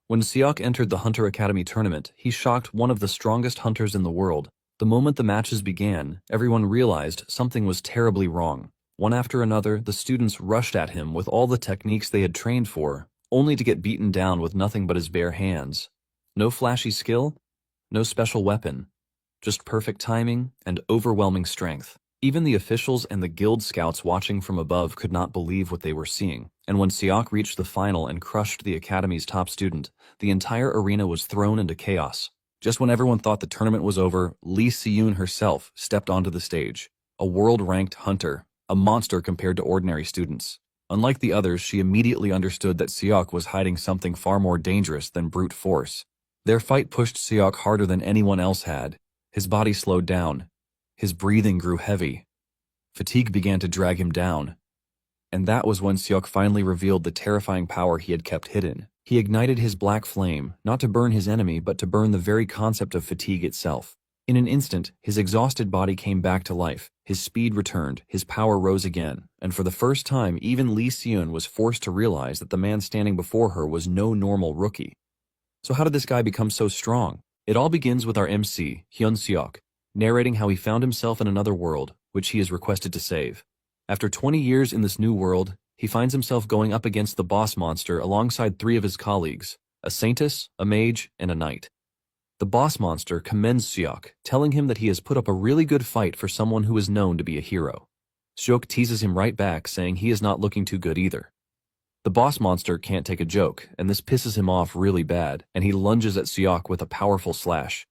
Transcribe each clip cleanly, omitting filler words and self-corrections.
When Seok entered the Hunter Academy tournament, he shocked one of the strongest hunters in the world. The moment the matches began, everyone realized something was terribly wrong. One after another, the students rushed at him with all the techniques they had trained for, only to get beaten down with nothing but his bare hands. No flashy skill, no special weapon, just perfect timing and overwhelming strength. Even the officials and the guild scouts watching from above could not believe what they were seeing, and when Seok reached the final and crushed the academy's top student, the entire arena was thrown into chaos. Just when everyone thought the tournament was over, Lee Si-yoon herself stepped onto the stage. A world-ranked hunter, a monster compared to ordinary students. Unlike the others, she immediately understood that Seok was hiding something far more dangerous than brute force. Their fight pushed Seok harder than anyone else had. His body slowed down. His breathing grew heavy. Fatigue began to drag him down. And that was when Seok finally revealed the terrifying power he had kept hidden. He ignited his black flame, not to burn his enemy, but to burn the very concept of fatigue itself. In an instant, his exhausted body came back to life. His speed returned, his power rose again, and for the first time, even Lee Si-yoon was forced to realize that the man standing before her was no normal rookie. So how did this guy become so strong? It all begins with our MC, Hyun Seok, narrating how he found himself in another world, which he is requested to save. After 20 years in this new world, he finds himself going up against the boss monster alongside 3 of his colleagues, a saintess, a mage, and a knight. The boss monster commends Seok, telling him that he has put up a really good fight for someone who is known to be a hero. Seok teases him right back, saying he is not looking too good either. The boss monster can't take a joke, and this pisses him off really bad, and he lunges at Seok with a powerful slash.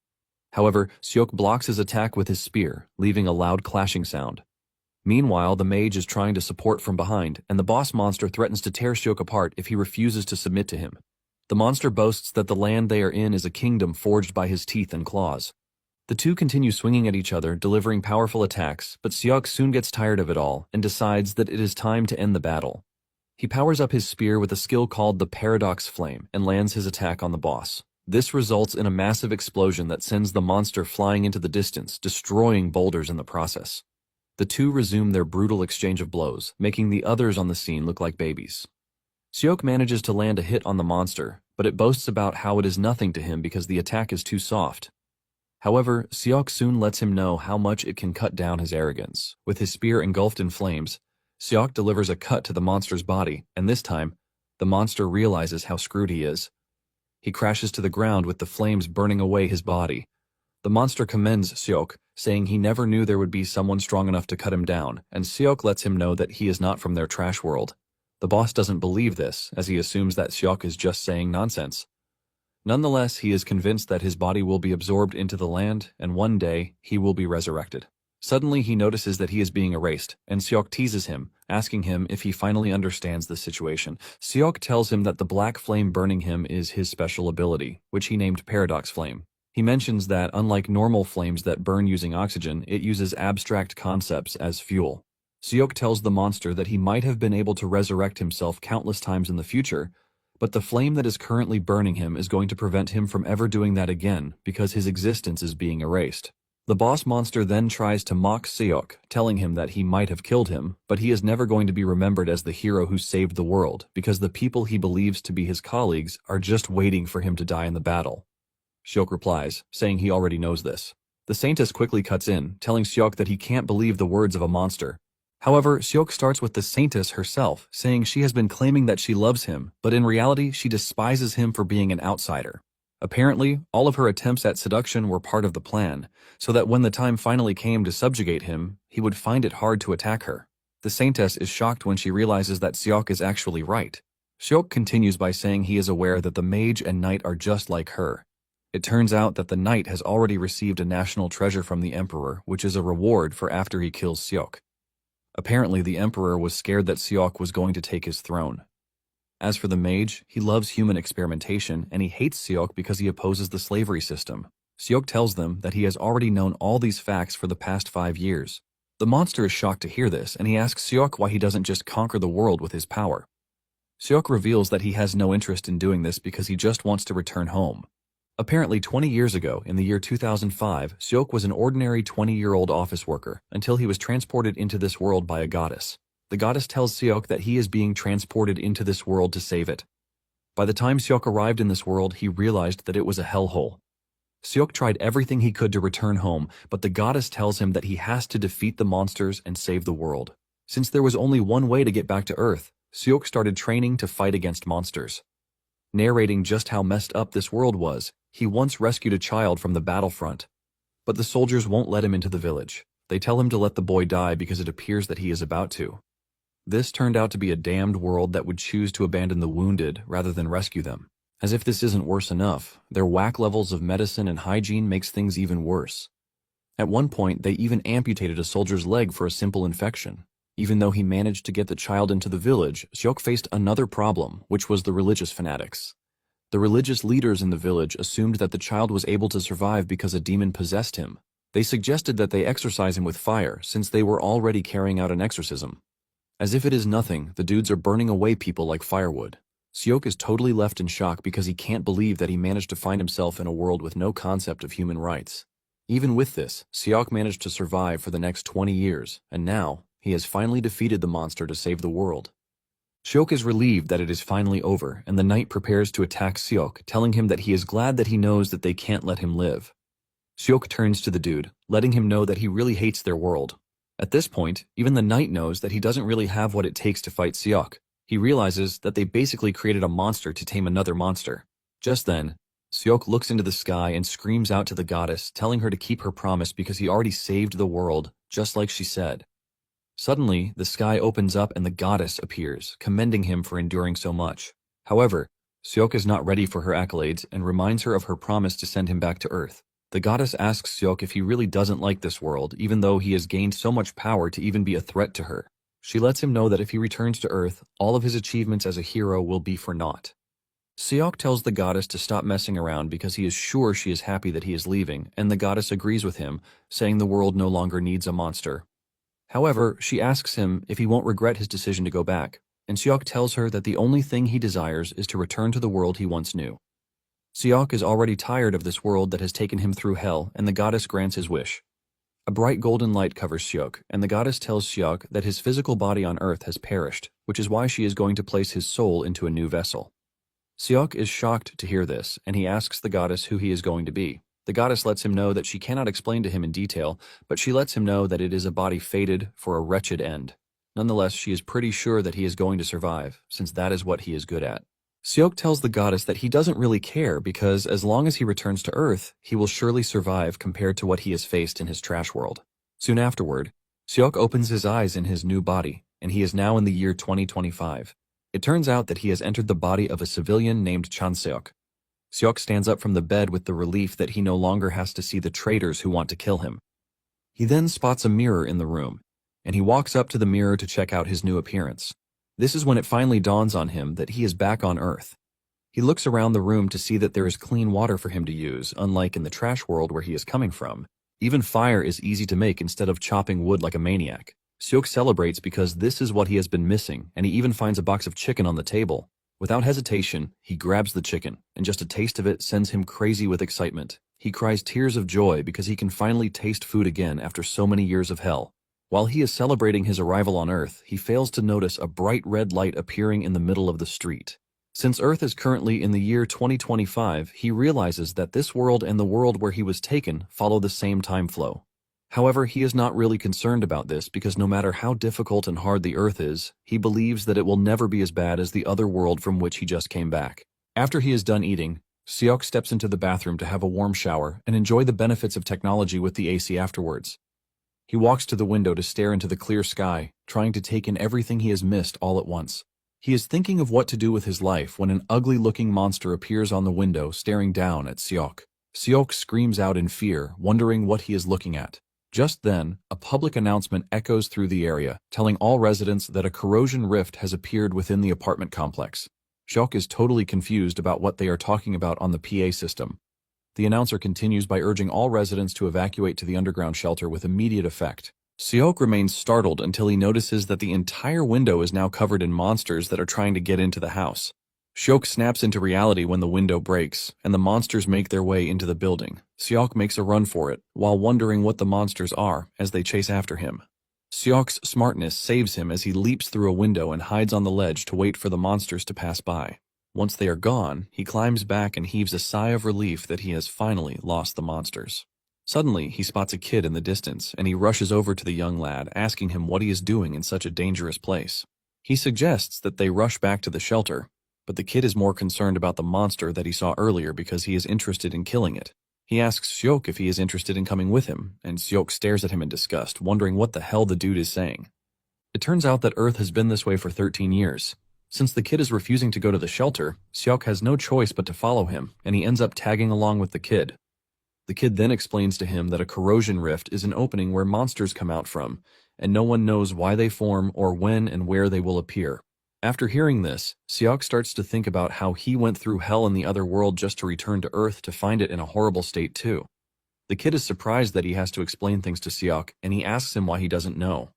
However, Seok blocks his attack with his spear, leaving a loud clashing sound. Meanwhile, the mage is trying to support from behind, and the boss monster threatens to tear Seok apart if he refuses to submit to him. The monster boasts that the land they are in is a kingdom forged by his teeth and claws. The two continue swinging at each other, delivering powerful attacks, but Seok soon gets tired of it all and decides that it is time to end the battle. He powers up his spear with a skill called the Paradox Flame and lands his attack on the boss. This results in a massive explosion that sends the monster flying into the distance, destroying boulders in the process. The two resume their brutal exchange of blows, making the others on the scene look like babies. Seok manages to land a hit on the monster, but it boasts about how it is nothing to him because the attack is too soft. However, Seok soon lets him know how much it can cut down his arrogance. With his spear engulfed in flames, Seok delivers a cut to the monster's body, and this time, the monster realizes how screwed he is. He crashes to the ground with the flames burning away his body. The monster commends Seok, saying he never knew there would be someone strong enough to cut him down, and Seok lets him know that he is not from their trash world. The boss doesn't believe this, as he assumes that Seok is just saying nonsense. Nonetheless, he is convinced that his body will be absorbed into the land, and one day, he will be resurrected. Suddenly, he notices that he is being erased, and Seok teases him, asking him if he finally understands the situation. Seok tells him that the black flame burning him is his special ability, which he named Paradox Flame. He mentions that, unlike normal flames that burn using oxygen, it uses abstract concepts as fuel. Seok tells the monster that he might have been able to resurrect himself countless times in the future, but the flame that is currently burning him is going to prevent him from ever doing that again because his existence is being erased. The boss monster then tries to mock Seok, telling him that he might have killed him, but he is never going to be remembered as the hero who saved the world because the people he believes to be his colleagues are just waiting for him to die in the battle. Seok replies, saying he already knows this. The saintess quickly cuts in, telling Seok that he can't believe the words of a monster. However, Seok starts with the saintess herself, saying she has been claiming that she loves him, but in reality she despises him for being an outsider. Apparently, all of her attempts at seduction were part of the plan, so that when the time finally came to subjugate him, he would find it hard to attack her. The saintess is shocked when she realizes that Seok is actually right. Seok continues by saying he is aware that the mage and knight are just like her. It turns out that the knight has already received a national treasure from the emperor, which is a reward for after he kills Seok. Apparently, the emperor was scared that Seok was going to take his throne. As for the mage, he loves human experimentation, and he hates Seok because he opposes the slavery system. Seok tells them that he has already known all these facts for the past 5 years. The monster is shocked to hear this, and he asks Seok why he doesn't just conquer the world with his power. Seok reveals that he has no interest in doing this because he just wants to return home. Apparently 20 years ago, in the year 2005, Seok was an ordinary 20-year-old office worker until he was transported into this world by a goddess. The goddess tells Seok that he is being transported into this world to save it. By the time Seok arrived in this world, he realized that it was a hellhole. Seok tried everything he could to return home, but the goddess tells him that he has to defeat the monsters and save the world. Since there was only one way to get back to Earth, Seok started training to fight against monsters. Narrating just how messed up this world was, he once rescued a child from the battlefront. But the soldiers won't let him into the village. They tell him to let the boy die because it appears that he is about to. This turned out to be a damned world that would choose to abandon the wounded rather than rescue them. As if this isn't worse enough, their whack levels of medicine and hygiene makes things even worse. At one point, they even amputated a soldier's leg for a simple infection. Even though he managed to get the child into the village, Seok faced another problem, which was the religious fanatics. The religious leaders in the village assumed that the child was able to survive because a demon possessed him. They suggested that they exorcise him with fire, since they were already carrying out an exorcism. As if it is nothing, the dudes are burning away people like firewood. Seok is totally left in shock because he can't believe that he managed to find himself in a world with no concept of human rights. Even with this, Seok managed to survive for the next 20 years, and now, he has finally defeated the monster to save the world. Seok is relieved that it is finally over, and the knight prepares to attack Seok, telling him that he is glad that he knows that they can't let him live. Seok turns to the dude, letting him know that he really hates their world. At this point, even the knight knows that he doesn't really have what it takes to fight Seok. He realizes that they basically created a monster to tame another monster. Just then, Seok looks into the sky and screams out to the goddess, telling her to keep her promise because he already saved the world, just like she said. Suddenly, the sky opens up and the goddess appears, commending him for enduring so much. However, Seok is not ready for her accolades and reminds her of her promise to send him back to Earth. The goddess asks Seok if he really doesn't like this world, even though he has gained so much power to even be a threat to her. She lets him know that if he returns to Earth, all of his achievements as a hero will be for naught. Seok tells the goddess to stop messing around because he is sure she is happy that he is leaving, and the goddess agrees with him, saying the world no longer needs a monster. However, she asks him if he won't regret his decision to go back, and Seok tells her that the only thing he desires is to return to the world he once knew. Seok is already tired of this world that has taken him through hell, and the goddess grants his wish. A bright golden light covers Seok, and the goddess tells Seok that his physical body on Earth has perished, which is why she is going to place his soul into a new vessel. Seok is shocked to hear this, and he asks the goddess who he is going to be. The goddess lets him know that she cannot explain to him in detail, but she lets him know that it is a body fated for a wretched end. Nonetheless, she is pretty sure that he is going to survive, since that is what he is good at. Seok tells the goddess that he doesn't really care because as long as he returns to Earth, he will surely survive compared to what he has faced in his trash world. Soon afterward, Seok opens his eyes in his new body, and he is now in the year 2025. It turns out that he has entered the body of a civilian named Chanseok. Seok stands up from the bed with the relief that he no longer has to see the traitors who want to kill him. He then spots a mirror in the room, and he walks up to the mirror to check out his new appearance. This is when it finally dawns on him that he is back on Earth. He looks around the room to see that there is clean water for him to use, unlike in the trash world where he is coming from. Even fire is easy to make instead of chopping wood like a maniac. Seok celebrates because this is what he has been missing, and he even finds a box of chicken on the table. Without hesitation, he grabs the chicken, and just a taste of it sends him crazy with excitement. He cries tears of joy because he can finally taste food again after so many years of hell. While he is celebrating his arrival on Earth, he fails to notice a bright red light appearing in the middle of the street. Since Earth is currently in the year 2025, he realizes that this world and the world where he was taken follow the same time flow. However, he is not really concerned about this because no matter how difficult and hard the Earth is, he believes that it will never be as bad as the other world from which he just came back. After he is done eating, Seok steps into the bathroom to have a warm shower and enjoy the benefits of technology with the AC afterwards. He walks to the window to stare into the clear sky, trying to take in everything he has missed all at once. He is thinking of what to do with his life when an ugly-looking monster appears on the window, staring down at Seok. Seok screams out in fear, wondering what he is looking at. Just then, a public announcement echoes through the area, telling all residents that a corrosion rift has appeared within the apartment complex. Seok is totally confused about what they are talking about on the PA system. The announcer continues by urging all residents to evacuate to the underground shelter with immediate effect. Seok remains startled until he notices that the entire window is now covered in monsters that are trying to get into the house. Seok snaps into reality when the window breaks, and the monsters make their way into the building. Seok makes a run for it, while wondering what the monsters are as they chase after him. Seok's smartness saves him as he leaps through a window and hides on the ledge to wait for the monsters to pass by. Once they are gone, he climbs back and heaves a sigh of relief that he has finally lost the monsters. Suddenly, he spots a kid in the distance, and he rushes over to the young lad, asking him what he is doing in such a dangerous place. He suggests that they rush back to the shelter, but the kid is more concerned about the monster that he saw earlier because he is interested in killing it. He asks Seok if he is interested in coming with him, and Seok stares at him in disgust, wondering what the hell the dude is saying. It turns out that Earth has been this way for 13 years. Since the kid is refusing to go to the shelter, Seok has no choice but to follow him, and he ends up tagging along with the kid. The kid then explains to him that a corrosion rift is an opening where monsters come out from, and no one knows why they form or when and where they will appear. After hearing this, Seok starts to think about how he went through hell in the other world just to return to Earth to find it in a horrible state too. The kid is surprised that he has to explain things to Seok, and he asks him why he doesn't know.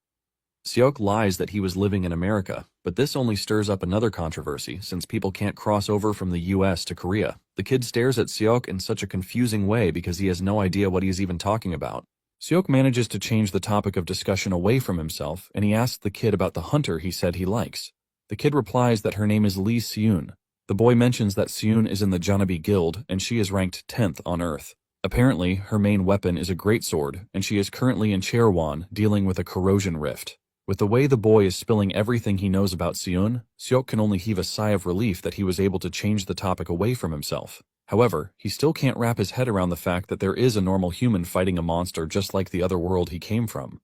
Seok lies that he was living in America, but this only stirs up another controversy since people can't cross over from the US to Korea. The kid stares at Seok in such a confusing way because he has no idea what he is even talking about. Seok manages to change the topic of discussion away from himself, and he asks the kid about the hunter he said he likes. The kid replies that her name is Lee Seun. The boy mentions that Seun is in the Janabi Guild, and she is ranked 10th on Earth. Apparently, her main weapon is a greatsword, and she is currently in Cherwon dealing with a corrosion rift. With the way the boy is spilling everything he knows about Seun, Seok can only heave a sigh of relief that he was able to change the topic away from himself. However, he still can't wrap his head around the fact that there is a normal human fighting a monster just like the other world he came from.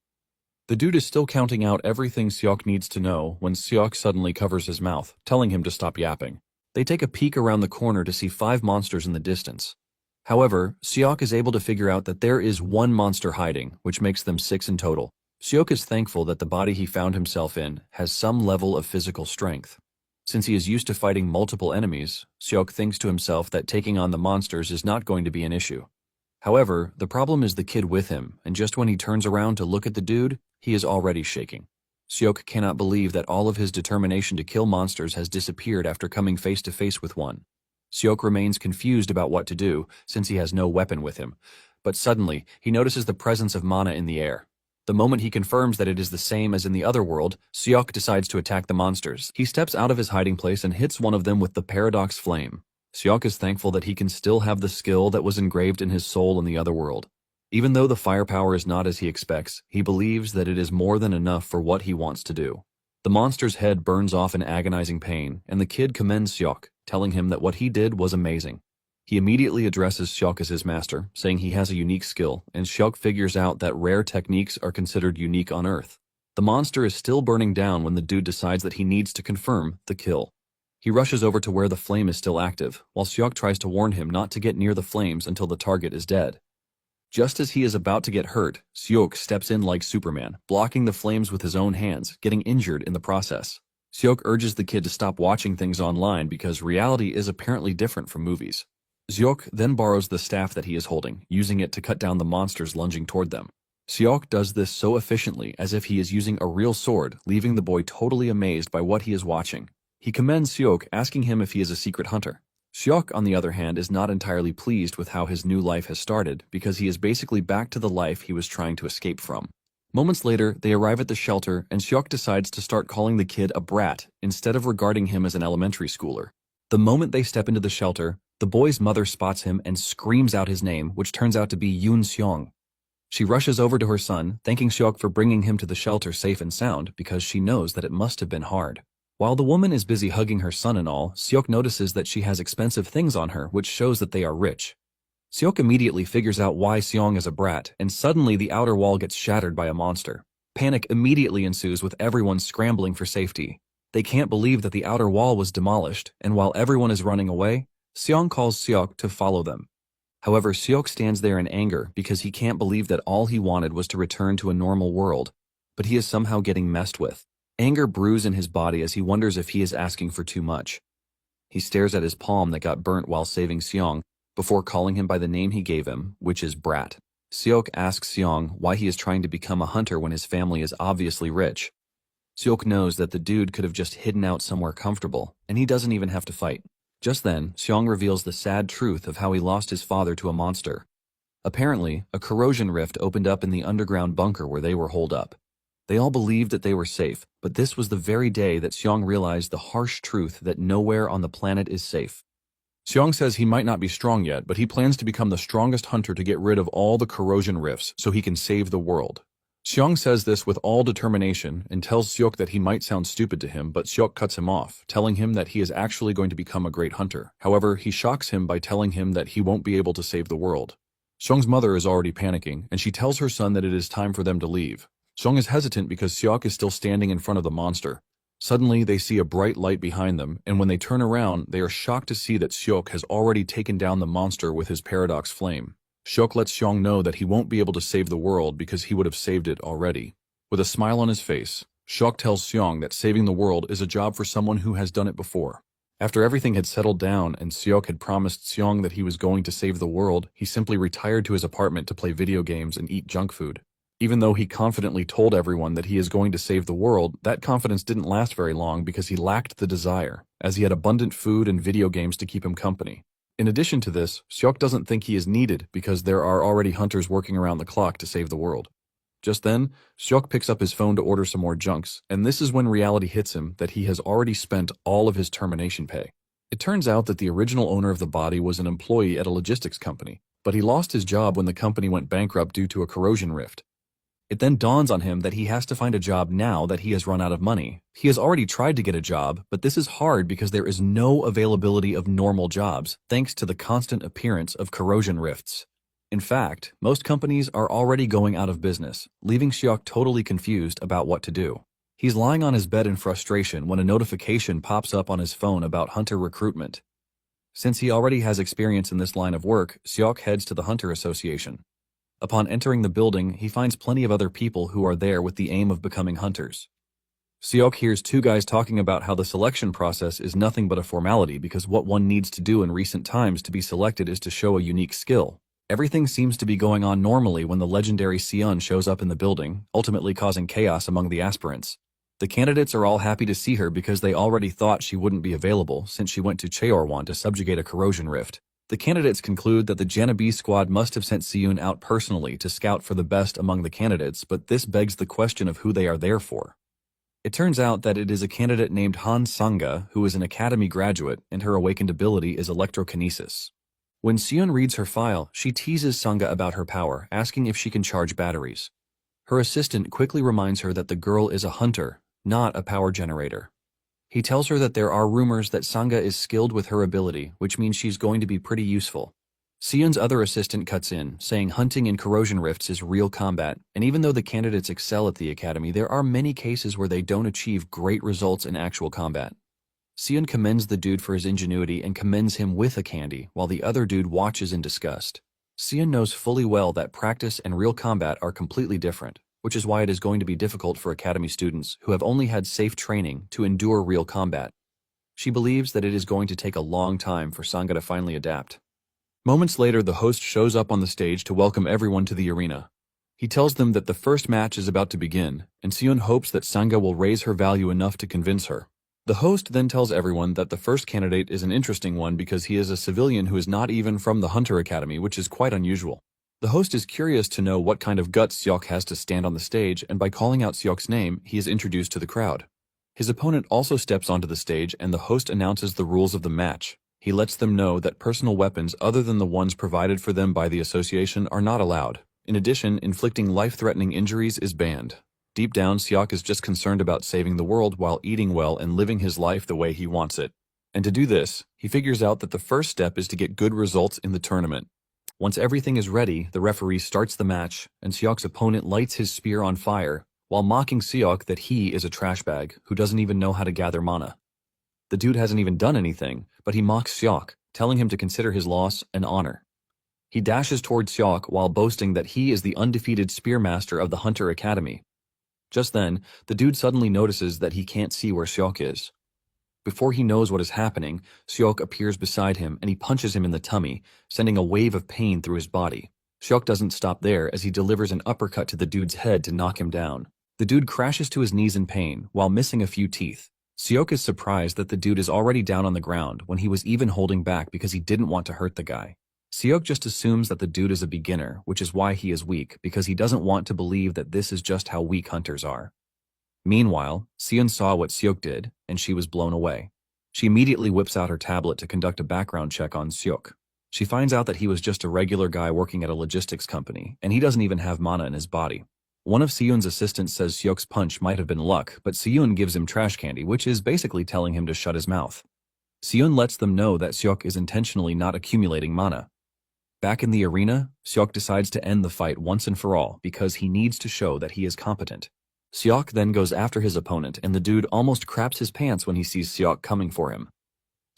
The dude is still counting out everything Seok needs to know when Seok suddenly covers his mouth, telling him to stop yapping. They take a peek around the corner to see 5 monsters in the distance. However, Seok is able to figure out that there is one monster hiding, which makes them 6 in total. Seok is thankful that the body he found himself in has some level of physical strength. Since he is used to fighting multiple enemies, Seok thinks to himself that taking on the monsters is not going to be an issue. However, the problem is the kid with him, and just when he turns around to look at the dude, he is already shaking. Seok cannot believe that all of his determination to kill monsters has disappeared after coming face to face with one. Seok remains confused about what to do, since he has no weapon with him, but suddenly, he notices the presence of mana in the air. The moment he confirms that it is the same as in the other world, Seok decides to attack the monsters. He steps out of his hiding place and hits one of them with the Paradox Flame. Seok is thankful that he can still have the skill that was engraved in his soul in the other world. Even though the firepower is not as he expects, he believes that it is more than enough for what he wants to do. The monster's head burns off in agonizing pain, and the kid commends Seok, telling him that what he did was amazing. He immediately addresses Seok as his master, saying he has a unique skill, and Seok figures out that rare techniques are considered unique on Earth. The monster is still burning down when the dude decides that he needs to confirm the kill. He rushes over to where the flame is still active, while Seok tries to warn him not to get near the flames until the target is dead. Just as he is about to get hurt, Seok steps in like Superman, blocking the flames with his own hands, getting injured in the process. Seok urges the kid to stop watching things online because reality is apparently different from movies. Seok then borrows the staff that he is holding, using it to cut down the monsters lunging toward them. Seok does this so efficiently as if he is using a real sword, leaving the boy totally amazed by what he is watching. He commends Seok, asking him if he is a secret hunter. Seok, on the other hand, is not entirely pleased with how his new life has started because he is basically back to the life he was trying to escape from. Moments later, they arrive at the shelter and Seok decides to start calling the kid a brat instead of regarding him as an elementary schooler. The moment they step into the shelter, the boy's mother spots him and screams out his name, which turns out to be Yoon Seong. She rushes over to her son, thanking Seok for bringing him to the shelter safe and sound because she knows that it must have been hard. While the woman is busy hugging her son and all, Seok notices that she has expensive things on her, which shows that they are rich. Seok immediately figures out why Seong is a brat, and suddenly the outer wall gets shattered by a monster. Panic immediately ensues with everyone scrambling for safety. They can't believe that the outer wall was demolished, and while everyone is running away, Seong calls Seok to follow them. However, Seok stands there in anger because he can't believe that all he wanted was to return to a normal world, but he is somehow getting messed with. Anger brews in his body as he wonders if he is asking for too much. He stares at his palm that got burnt while saving Seong, before calling him by the name he gave him, which is Brat. Seok asks Seong why he is trying to become a hunter when his family is obviously rich. Seok knows that the dude could have just hidden out somewhere comfortable, and he doesn't even have to fight. Just then, Seong reveals the sad truth of how he lost his father to a monster. Apparently, a corrosion rift opened up in the underground bunker where they were holed up. They all believed that they were safe, but this was the very day that Xiong realized the harsh truth that nowhere on the planet is safe. Xiong says he might not be strong yet, but he plans to become the strongest hunter to get rid of all the corrosion rifts so he can save the world. Xiong says this with all determination and tells Seok that he might sound stupid to him, but Seok cuts him off, telling him that he is actually going to become a great hunter. However, he shocks him by telling him that he won't be able to save the world. Xiong's mother is already panicking, and she tells her son that it is time for them to leave. Xiong is hesitant because Seok is still standing in front of the monster. Suddenly, they see a bright light behind them, and when they turn around, they are shocked to see that Seok has already taken down the monster with his paradox flame. Seok lets Xiong know that he won't be able to save the world because he would have saved it already. With a smile on his face, Seok tells Xiong that saving the world is a job for someone who has done it before. After everything had settled down and Seok had promised Xiong that he was going to save the world, he simply retired to his apartment to play video games and eat junk food. Even though he confidently told everyone that he is going to save the world, that confidence didn't last very long because he lacked the desire, as he had abundant food and video games to keep him company. In addition to this, Seok doesn't think he is needed because there are already hunters working around the clock to save the world. Just then, Seok picks up his phone to order some more junks, and this is when reality hits him that he has already spent all of his termination pay. It turns out that the original owner of the body was an employee at a logistics company, but he lost his job when the company went bankrupt due to a corrosion rift. It then dawns on him that he has to find a job now that he has run out of money. He has already tried to get a job, but this is hard because there is no availability of normal jobs, thanks to the constant appearance of corrosion rifts. In fact, most companies are already going out of business, leaving Seok totally confused about what to do. He's lying on his bed in frustration when a notification pops up on his phone about hunter recruitment. Since he already has experience in this line of work, Seok heads to the Hunter Association. Upon entering the building, he finds plenty of other people who are there with the aim of becoming hunters. Seok hears two guys talking about how the selection process is nothing but a formality because what one needs to do in recent times to be selected is to show a unique skill. Everything seems to be going on normally when the legendary Seon shows up in the building, ultimately causing chaos among the aspirants. The candidates are all happy to see her because they already thought she wouldn't be available since she went to Cheorwan to subjugate a corrosion rift. The candidates conclude that the Janabi squad must have sent Seon out personally to scout for the best among the candidates, but this begs the question of who they are there for. It turns out that it is a candidate named Han Sanga who is an academy graduate and her awakened ability is electrokinesis. When Seon reads her file, she teases Sanga about her power, asking if she can charge batteries. Her assistant quickly reminds her that the girl is a hunter, not a power generator. He tells her that there are rumors that Sanga is skilled with her ability, which means she's going to be pretty useful. Seon's other assistant cuts in, saying hunting in corrosion rifts is real combat, and even though the candidates excel at the academy, there are many cases where they don't achieve great results in actual combat. Seon commends the dude for his ingenuity and commends him with a candy, while the other dude watches in disgust. Seon knows fully well that practice and real combat are completely different, which is why it is going to be difficult for academy students who have only had safe training to endure real combat. She believes that it is going to take a long time for Sanga to finally adapt. Moments later, the host shows up on the stage to welcome everyone to the arena. He tells them that the first match is about to begin, and Seon hopes that Sanga will raise her value enough to convince her. The host then tells everyone that the first candidate is an interesting one because he is a civilian who is not even from the Hunter Academy, which is quite unusual. The host is curious to know what kind of guts Seok has to stand on the stage, and by calling out Seok's name, he is introduced to the crowd. His opponent also steps onto the stage, and the host announces the rules of the match. He lets them know that personal weapons other than the ones provided for them by the association are not allowed. In addition, inflicting life-threatening injuries is banned. Deep down, Seok is just concerned about saving the world while eating well and living his life the way he wants it. And to do this, he figures out that the first step is to get good results in the tournament. Once everything is ready, the referee starts the match, and Seok's opponent lights his spear on fire, while mocking Seok that he is a trash bag who doesn't even know how to gather mana. The dude hasn't even done anything, but he mocks Seok, telling him to consider his loss an honor. He dashes towards Seok while boasting that he is the undefeated spearmaster of the Hunter Academy. Just then, the dude suddenly notices that he can't see where Seok is. Before he knows what is happening, Seok appears beside him and he punches him in the tummy, sending a wave of pain through his body. Seok doesn't stop there as he delivers an uppercut to the dude's head to knock him down. The dude crashes to his knees in pain while missing a few teeth. Seok is surprised that the dude is already down on the ground when he was even holding back because he didn't want to hurt the guy. Seok just assumes that the dude is a beginner, which is why he is weak, because he doesn't want to believe that this is just how weak hunters are. Meanwhile, Seon saw what Seok did, and she was blown away. She immediately whips out her tablet to conduct a background check on Seok. She finds out that he was just a regular guy working at a logistics company, and he doesn't even have mana in his body. One of Seon's assistants says Seok's punch might have been luck, but Seon gives him trash candy, which is basically telling him to shut his mouth. Seon lets them know that Seok is intentionally not accumulating mana. Back in the arena, Seok decides to end the fight once and for all because he needs to show that he is competent. Seok then goes after his opponent, and the dude almost craps his pants when he sees Seok coming for him.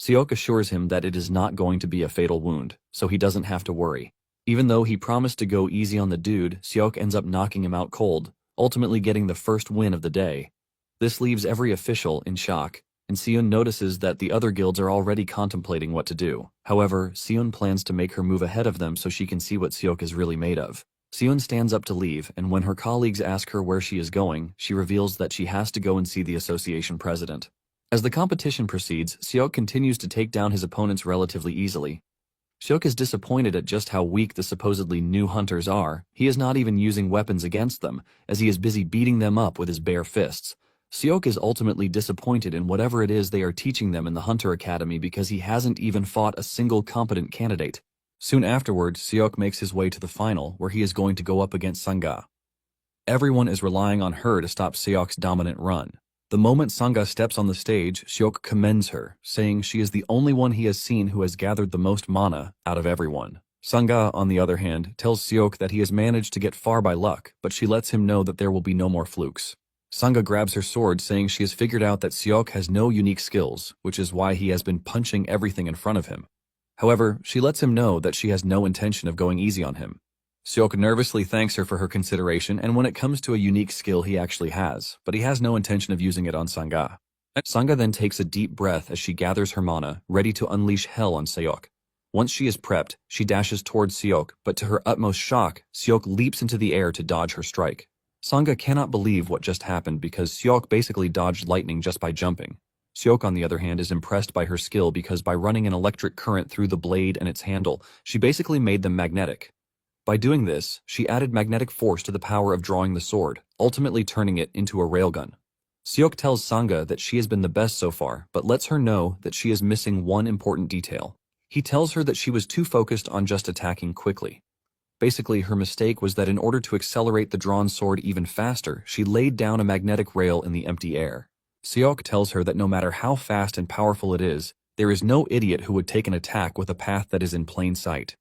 Seok assures him that it is not going to be a fatal wound, so he doesn't have to worry. Even though he promised to go easy on the dude, Seok ends up knocking him out cold, ultimately getting the first win of the day. This leaves every official in shock, and Seon notices that the other guilds are already contemplating what to do. However, Seon plans to make her move ahead of them so she can see what Seok is really made of. Seon stands up to leave, and when her colleagues ask her where she is going, she reveals that she has to go and see the association president. As the competition proceeds, Seok continues to take down his opponents relatively easily. Seok is disappointed at just how weak the supposedly new hunters are. He is not even using weapons against them, as he is busy beating them up with his bare fists. Seok is ultimately disappointed in whatever it is they are teaching them in the Hunter Academy because he hasn't even fought a single competent candidate. Soon afterward, Seok makes his way to the final, where he is going to go up against Sangha. Everyone is relying on her to stop Seok's dominant run. The moment Sangha steps on the stage, Seok commends her, saying she is the only one he has seen who has gathered the most mana out of everyone. Sangha, on the other hand, tells Seok that he has managed to get far by luck, but she lets him know that there will be no more flukes. Sangha grabs her sword, saying she has figured out that Seok has no unique skills, which is why he has been punching everything in front of him. However, she lets him know that she has no intention of going easy on him. Seok nervously thanks her for her consideration, and when it comes to a unique skill he actually has, but he has no intention of using it on Sangha. Sangha then takes a deep breath as she gathers her mana, ready to unleash hell on Seok. Once she is prepped, she dashes towards Seok, but to her utmost shock, Seok leaps into the air to dodge her strike. Sangha cannot believe what just happened because Seok basically dodged lightning just by jumping. Seok, on the other hand, is impressed by her skill because by running an electric current through the blade and its handle, she basically made them magnetic. By doing this, she added magnetic force to the power of drawing the sword, ultimately turning it into a railgun. Seok tells Sangha that she has been the best so far, but lets her know that she is missing one important detail. He tells her that she was too focused on just attacking quickly. Basically, her mistake was that in order to accelerate the drawn sword even faster, she laid down a magnetic rail in the empty air. Seok tells her that no matter how fast and powerful it is, there is no idiot who would take an attack with a path that is in plain sight.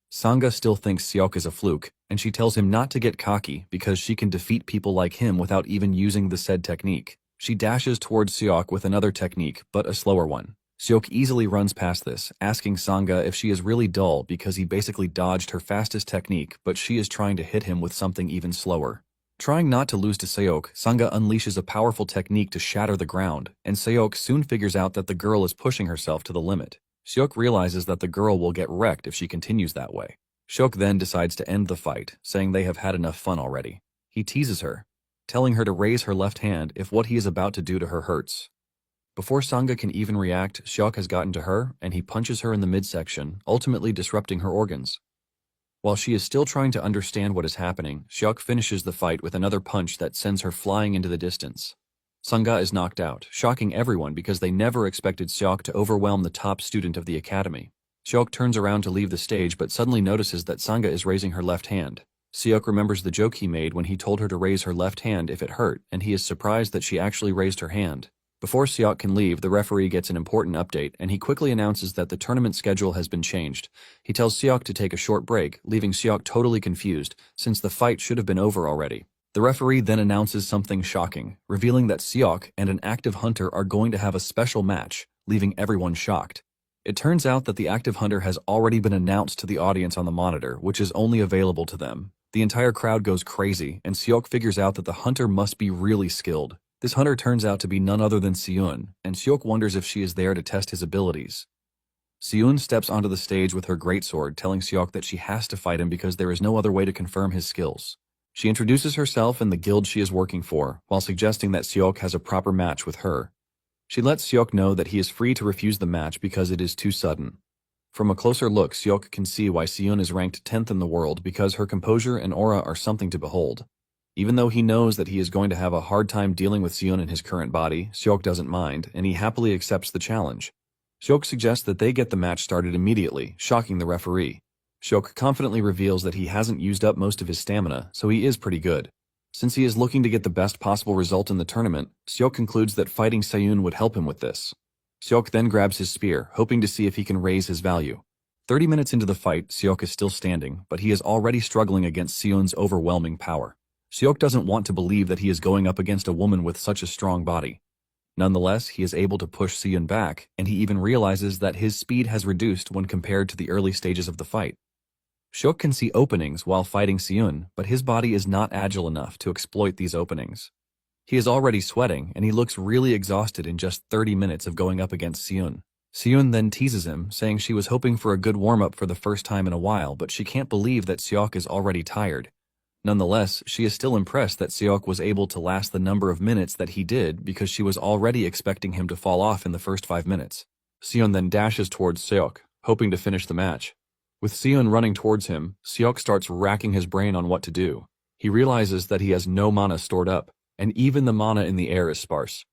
Sangha still thinks Seok is a fluke, and she tells him not to get cocky because she can defeat people like him without even using the said technique. She dashes towards Seok with another technique, but a slower one. Seok easily runs past this, asking Sangha if she is really dull because he basically dodged her fastest technique, but she is trying to hit him with something even slower. Trying not to lose to Seok, Sangha unleashes a powerful technique to shatter the ground, and Seok soon figures out that the girl is pushing herself to the limit. Seok realizes that the girl will get wrecked if she continues that way. Seok then decides to end the fight, saying they have had enough fun already. He teases her, telling her to raise her left hand if what he is about to do to her hurts. Before Sangha can even react, Seok has gotten to her, and he punches her in the midsection, ultimately disrupting her organs. While she is still trying to understand what is happening, Seok finishes the fight with another punch that sends her flying into the distance. Sangha is knocked out, shocking everyone because they never expected Seok to overwhelm the top student of the academy. Seok turns around to leave the stage but suddenly notices that Sangha is raising her left hand. Seok remembers the joke he made when he told her to raise her left hand if it hurt, and he is surprised that she actually raised her hand. Before Seok can leave, the referee gets an important update, and he quickly announces that the tournament schedule has been changed. He tells Seok to take a short break, leaving Seok totally confused, since the fight should have been over already. The referee then announces something shocking, revealing that Seok and an active hunter are going to have a special match, leaving everyone shocked. It turns out that the active hunter has already been announced to the audience on the monitor, which is only available to them. The entire crowd goes crazy, and Seok figures out that the hunter must be really skilled. This hunter turns out to be none other than Seon, and Seok wonders if she is there to test his abilities. Seon steps onto the stage with her greatsword, telling Seok that she has to fight him because there is no other way to confirm his skills. She introduces herself and the guild she is working for, while suggesting that Seok has a proper match with her. She lets Seok know that he is free to refuse the match because it is too sudden. From a closer look, Seok can see why Seon is ranked 10th in the world because her composure and aura are something to behold. Even though he knows that he is going to have a hard time dealing with Seon in his current body, Seok doesn't mind, and he happily accepts the challenge. Seok suggests that they get the match started immediately, shocking the referee. Seok confidently reveals that he hasn't used up most of his stamina, so he is pretty good. Since he is looking to get the best possible result in the tournament, Seok concludes that fighting Sayun would help him with this. Seok then grabs his spear, hoping to see if he can raise his value. 30 minutes into the fight, Seok is still standing, but he is already struggling against Seon's overwhelming power. Seok doesn't want to believe that he is going up against a woman with such a strong body. Nonetheless, he is able to push Seon back, and he even realizes that his speed has reduced when compared to the early stages of the fight. Seok can see openings while fighting Seon, but his body is not agile enough to exploit these openings. He is already sweating, and he looks really exhausted in just 30 minutes of going up against Seon. Seon then teases him, saying she was hoping for a good warm-up for the first time in a while, but she can't believe that Seok is already tired. Nonetheless, she is still impressed that Seok was able to last the number of minutes that he did because she was already expecting him to fall off in the first 5 minutes. Seon then dashes towards Seok, hoping to finish the match. With Seon running towards him, Seok starts racking his brain on what to do. He realizes that he has no mana stored up, and even the mana in the air is sparse.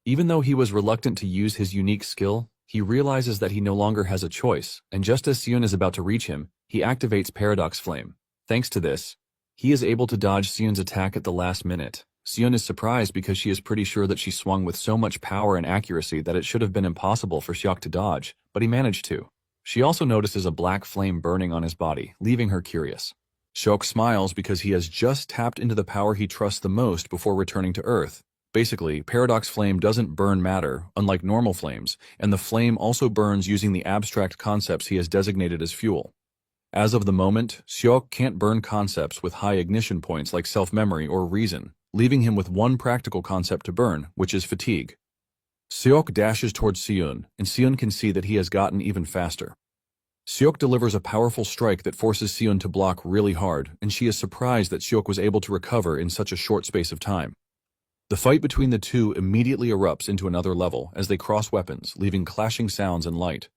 Even though he was reluctant to use his unique skill, he realizes that he no longer has a choice, and just as Seon is about to reach him, he activates Paradox Flame. Thanks to this, he is able to dodge Seon's attack at the last minute. Seon is surprised because she is pretty sure that she swung with so much power and accuracy that it should have been impossible for Seok to dodge, but he managed to. She also notices a black flame burning on his body, leaving her curious. Seok smiles because he has just tapped into the power he trusts the most before returning to Earth. Basically, Paradox Flame doesn't burn matter, unlike normal flames, and the flame also burns using the abstract concepts he has designated as fuel. As of the moment, Seok can't burn concepts with high ignition points like self-memory or reason, leaving him with one practical concept to burn, which is fatigue. Seok dashes towards Seon, and Seon can see that he has gotten even faster. Seok delivers a powerful strike that forces Seon to block really hard, and she is surprised that Seok was able to recover in such a short space of time. The fight between the two immediately erupts into another level as they cross weapons, leaving clashing sounds and light.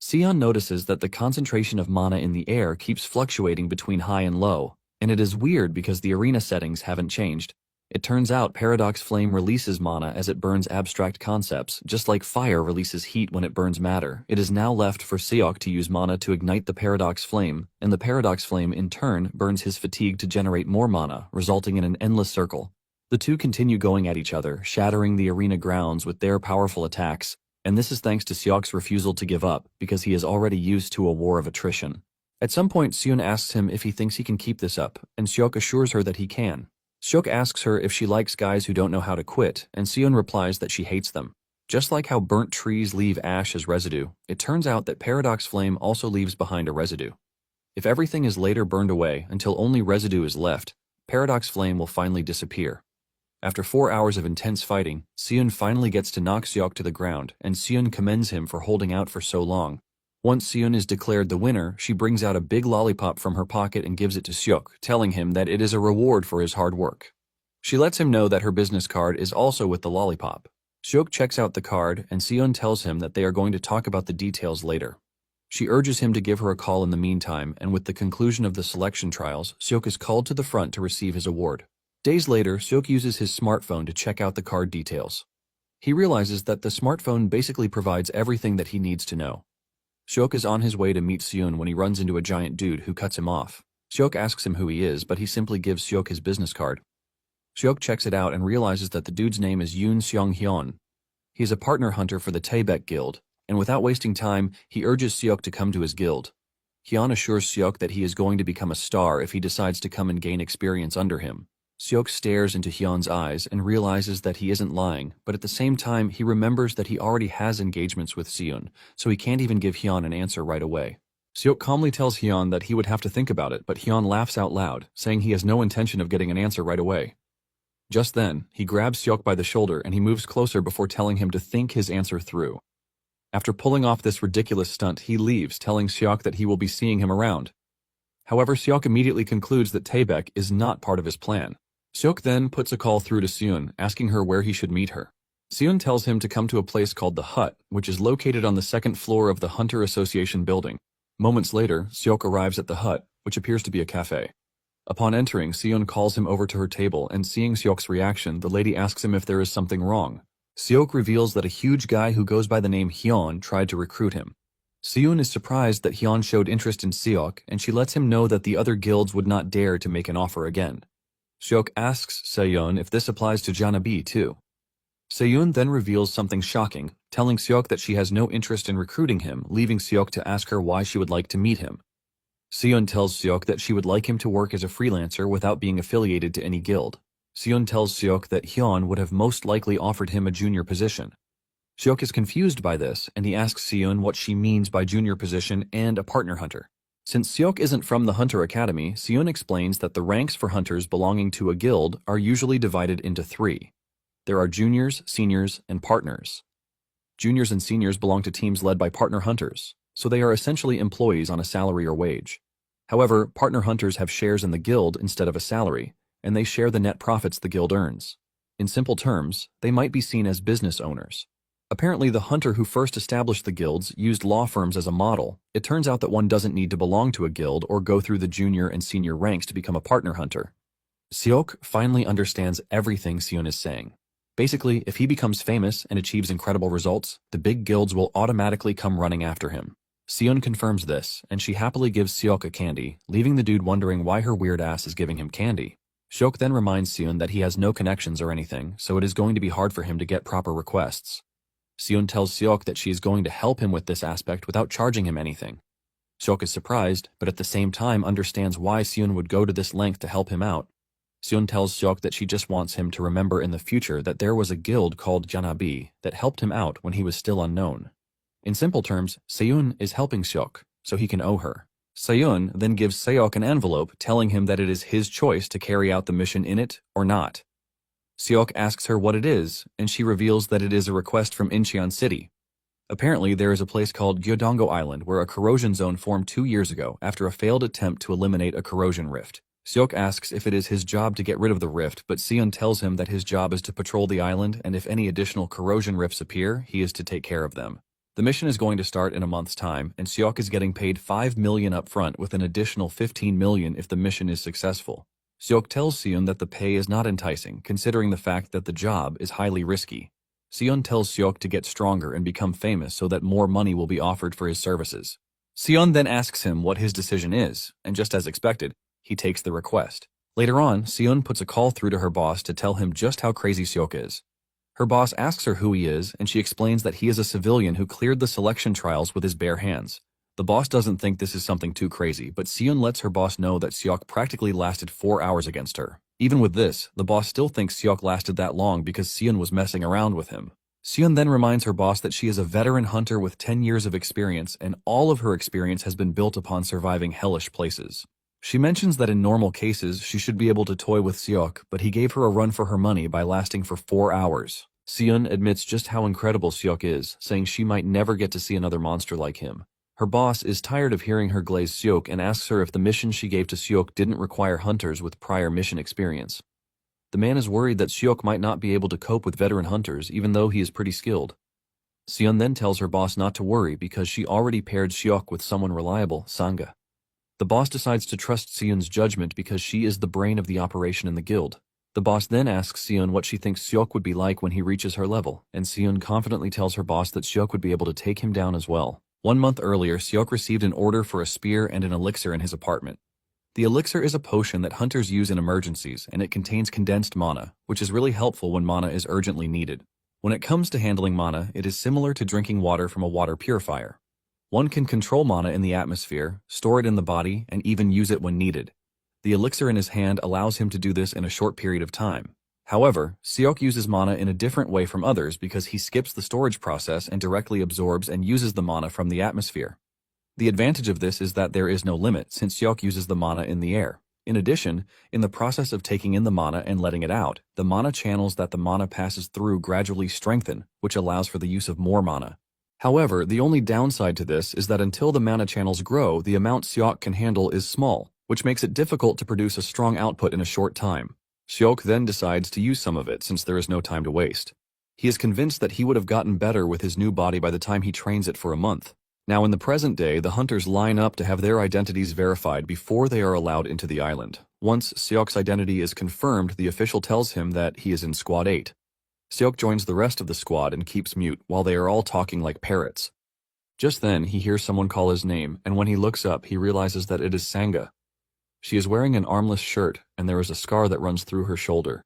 Seon notices that the concentration of mana in the air keeps fluctuating between high and low, and it is weird because the arena settings haven't changed. It turns out Paradox Flame releases mana as it burns abstract concepts, just like fire releases heat when it burns matter. It is now left for Seok to use mana to ignite the Paradox Flame, and the Paradox Flame in turn burns his fatigue to generate more mana, resulting in an endless circle. The two continue going at each other, shattering the arena grounds with their powerful attacks, and this is thanks to Seok's refusal to give up, because he is already used to a war of attrition. At some point, Seon asks him if he thinks he can keep this up, and Seok assures her that he can. Seok asks her if she likes guys who don't know how to quit, and Seon replies that she hates them. Just like how burnt trees leave ash as residue, it turns out that Paradox Flame also leaves behind a residue. If everything is later burned away until only residue is left, Paradox Flame will finally disappear. After 4 hours of intense fighting, Seon finally gets to knock Seok to the ground, and Seon commends him for holding out for so long. Once Seon is declared the winner, she brings out a big lollipop from her pocket and gives it to Seok, telling him that it is a reward for his hard work. She lets him know that her business card is also with the lollipop. Seok checks out the card, and Seon tells him that they are going to talk about the details later. She urges him to give her a call in the meantime, and with the conclusion of the selection trials, Seok is called to the front to receive his award. Days later, Seok uses his smartphone to check out the card details. He realizes that the smartphone basically provides everything that he needs to know. Seok is on his way to meet Seon when he runs into a giant dude who cuts him off. Seok asks him who he is, but he simply gives Seok his business card. Seok checks it out and realizes that the dude's name is Yoon Seong-hyun. He is a partner hunter for the Taebaek Guild, and without wasting time, he urges Seok to come to his guild. Hyun assures Seok that he is going to become a star if he decides to come and gain experience under him. Seok stares into Hyun's eyes and realizes that he isn't lying, but at the same time he remembers that he already has engagements with Seon, so he can't even give Hyun an answer right away. Seok calmly tells Hyun that he would have to think about it, but Hyun laughs out loud, saying he has no intention of getting an answer right away. Just then, he grabs Seok by the shoulder and he moves closer before telling him to think his answer through. After pulling off this ridiculous stunt, he leaves, telling Seok that he will be seeing him around. However, Seok immediately concludes that Taebaek is not part of his plan. Seok then puts a call through to Seon, asking her where he should meet her. Seon tells him to come to a place called the Hut, which is located on the second floor of the Hunter Association building. Moments later, Seok arrives at the hut, which appears to be a cafe. Upon entering, Seon calls him over to her table, and seeing Seok's reaction, the lady asks him if there is something wrong. Seok reveals that a huge guy who goes by the name Hyun tried to recruit him. Seon is surprised that Hyun showed interest in Seok, and she lets him know that the other guilds would not dare to make an offer again. Seok asks Seon if this applies to Janabi too. Seon then reveals something shocking, telling Seok that she has no interest in recruiting him, leaving Seok to ask her why she would like to meet him. Seon tells Seok that she would like him to work as a freelancer without being affiliated to any guild. Seon tells Seok that Hyun would have most likely offered him a junior position. Seok is confused by this, and he asks Seon what she means by junior position and a partner hunter. Since Seok isn't from the Hunter Academy, Seon explains that the ranks for hunters belonging to a guild are usually divided into three. There are juniors, seniors, and partners. Juniors and seniors belong to teams led by partner hunters, so they are essentially employees on a salary or wage. However, partner hunters have shares in the guild instead of a salary, and they share the net profits the guild earns. In simple terms, they might be seen as business owners. Apparently, the hunter who first established the guilds used law firms as a model. It turns out that one doesn't need to belong to a guild or go through the junior and senior ranks to become a partner hunter. Seok finally understands everything Seon is saying. Basically, if he becomes famous and achieves incredible results, the big guilds will automatically come running after him. Seon confirms this, and she happily gives Seok a candy, leaving the dude wondering why her weird ass is giving him candy. Seok then reminds Seon that he has no connections or anything, so it is going to be hard for him to get proper requests. Seon tells Seok that she is going to help him with this aspect without charging him anything. Seok is surprised, but at the same time understands why Seon would go to this length to help him out. Seon tells Seok that she just wants him to remember in the future that there was a guild called Janabi that helped him out when he was still unknown. In simple terms, Seon is helping Seok, so he can owe her. Seon then gives Seok an envelope telling him that it is his choice to carry out the mission in it or not. Seok asks her what it is, and she reveals that it is a request from Incheon City. Apparently, there is a place called Gyodongo Island where a corrosion zone formed 2 years ago after a failed attempt to eliminate a corrosion rift. Seok asks if it is his job to get rid of the rift, but Seon tells him that his job is to patrol the island, and if any additional corrosion rifts appear, he is to take care of them. The mission is going to start in a month's time, and Seok is getting paid $5 million up front with an additional $15 million if the mission is successful. Seok tells Seon that the pay is not enticing, considering the fact that the job is highly risky. Seon tells Seok to get stronger and become famous so that more money will be offered for his services. Seon then asks him what his decision is, and just as expected, he takes the request. Later on, Seon puts a call through to her boss to tell him just how crazy Seok is. Her boss asks her who he is, and she explains that he is a civilian who cleared the selection trials with his bare hands. The boss doesn't think this is something too crazy, but Seon lets her boss know that Seok practically lasted 4 hours against her. Even with this, the boss still thinks Seok lasted that long because Seon was messing around with him. Seon then reminds her boss that she is a veteran hunter with 10 years of experience, and all of her experience has been built upon surviving hellish places. She mentions that in normal cases, she should be able to toy with Seok, but he gave her a run for her money by lasting for 4 hours. Seon admits just how incredible Seok is, saying she might never get to see another monster like him. Her boss is tired of hearing her glaze Seok and asks her if the mission she gave to Seok didn't require hunters with prior mission experience. The man is worried that Seok might not be able to cope with veteran hunters, even though he is pretty skilled. Seon then tells her boss not to worry because she already paired Seok with someone reliable, Sanga. The boss decides to trust Seon's judgment because she is the brain of the operation in the guild. The boss then asks Seon what she thinks Seok would be like when he reaches her level, and Seon confidently tells her boss that Seok would be able to take him down as well. 1 month earlier, Seok received an order for a spear and an elixir in his apartment. The elixir is a potion that hunters use in emergencies, and it contains condensed mana, which is really helpful when mana is urgently needed. When it comes to handling mana, it is similar to drinking water from a water purifier. One can control mana in the atmosphere, store it in the body, and even use it when needed. The elixir in his hand allows him to do this in a short period of time. However, Seok uses mana in a different way from others because he skips the storage process and directly absorbs and uses the mana from the atmosphere. The advantage of this is that there is no limit since Seok uses the mana in the air. In addition, in the process of taking in the mana and letting it out, the mana channels that the mana passes through gradually strengthen, which allows for the use of more mana. However, the only downside to this is that until the mana channels grow, the amount Seok can handle is small, which makes it difficult to produce a strong output in a short time. Seok then decides to use some of it since there is no time to waste. He is convinced that he would have gotten better with his new body by the time he trains it for a month. Now in the present day, the hunters line up to have their identities verified before they are allowed into the island. Once Seok's identity is confirmed, the official tells him that he is in Squad 8. Seok joins the rest of the squad and keeps mute while they are all talking like parrots. Just then, he hears someone call his name, and when he looks up, he realizes that it is Sanga. She is wearing an armless shirt, and there is a scar that runs through her shoulder.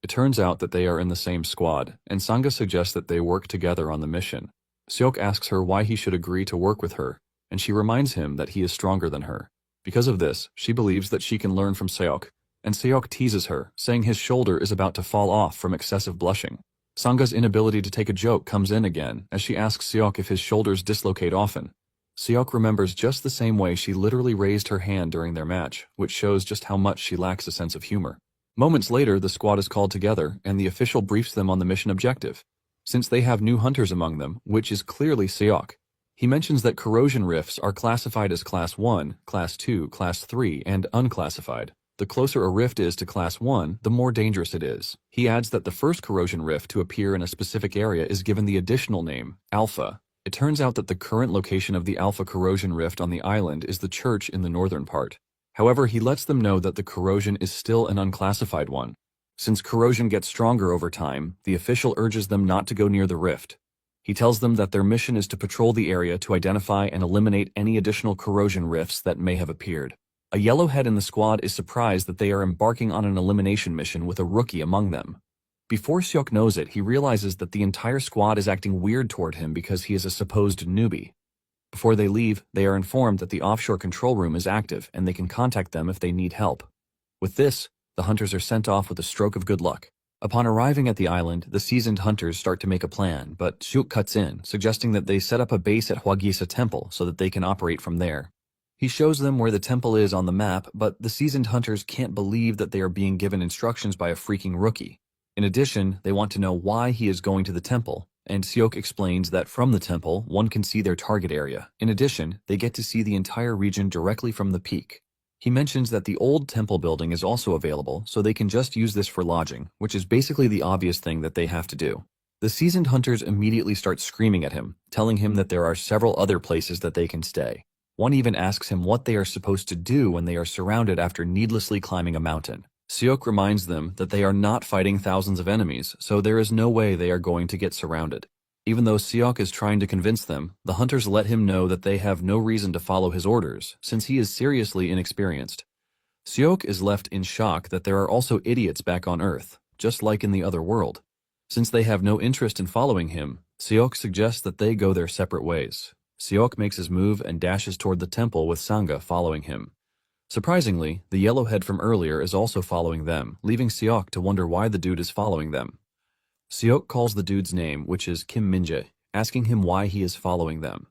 It turns out that they are in the same squad, and Sanga suggests that they work together on the mission. Seok asks her why he should agree to work with her, and she reminds him that he is stronger than her. Because of this, she believes that she can learn from Seok, and Seok teases her, saying his shoulder is about to fall off from excessive blushing. Sanga's inability to take a joke comes in again as she asks Seok if his shoulders dislocate often. Seok remembers just the same way she literally raised her hand during their match, which shows just how much she lacks a sense of humor. Moments later, the squad is called together, and the official briefs them on the mission objective. Since they have new hunters among them, which is clearly Seok, he mentions that corrosion rifts are classified as Class 1, Class 2, Class 3, and unclassified. The closer a rift is to Class 1, the more dangerous it is. He adds that the first corrosion rift to appear in a specific area is given the additional name, Alpha. It turns out that the current location of the Alpha corrosion rift on the island is the church in the northern part. However, he lets them know that the corrosion is still an unclassified one. Since corrosion gets stronger over time, the official urges them not to go near the rift. He tells them that their mission is to patrol the area to identify and eliminate any additional corrosion rifts that may have appeared. A yellowhead in the squad is surprised that they are embarking on an elimination mission with a rookie among them. Before Seok knows it, he realizes that the entire squad is acting weird toward him because he is a supposed newbie. Before they leave, they are informed that the offshore control room is active and they can contact them if they need help. With this, the hunters are sent off with a stroke of good luck. Upon arriving at the island, the seasoned hunters start to make a plan, but Seok cuts in, suggesting that they set up a base at Hwagisa Temple so that they can operate from there. He shows them where the temple is on the map, but the seasoned hunters can't believe that they are being given instructions by a freaking rookie. In addition, they want to know why he is going to the temple, and Seok explains that from the temple, one can see their target area. In addition, they get to see the entire region directly from the peak. He mentions that the old temple building is also available, so they can just use this for lodging, which is basically the obvious thing that they have to do. The seasoned hunters immediately start screaming at him, telling him that there are several other places that they can stay. One even asks him what they are supposed to do when they are surrounded after needlessly climbing a mountain. Seok reminds them that they are not fighting thousands of enemies, so there is no way they are going to get surrounded. Even though Seok is trying to convince them, the hunters let him know that they have no reason to follow his orders, since he is seriously inexperienced. Seok is left in shock that there are also idiots back on Earth, just like in the other world. Since they have no interest in following him, Seok suggests that they go their separate ways. Seok makes his move and dashes toward the temple with Sanga following him. Surprisingly, the yellowhead from earlier is also following them, leaving Seok to wonder why the dude is following them. Seok calls the dude's name, which is Kim Minjae, asking him why he is following them.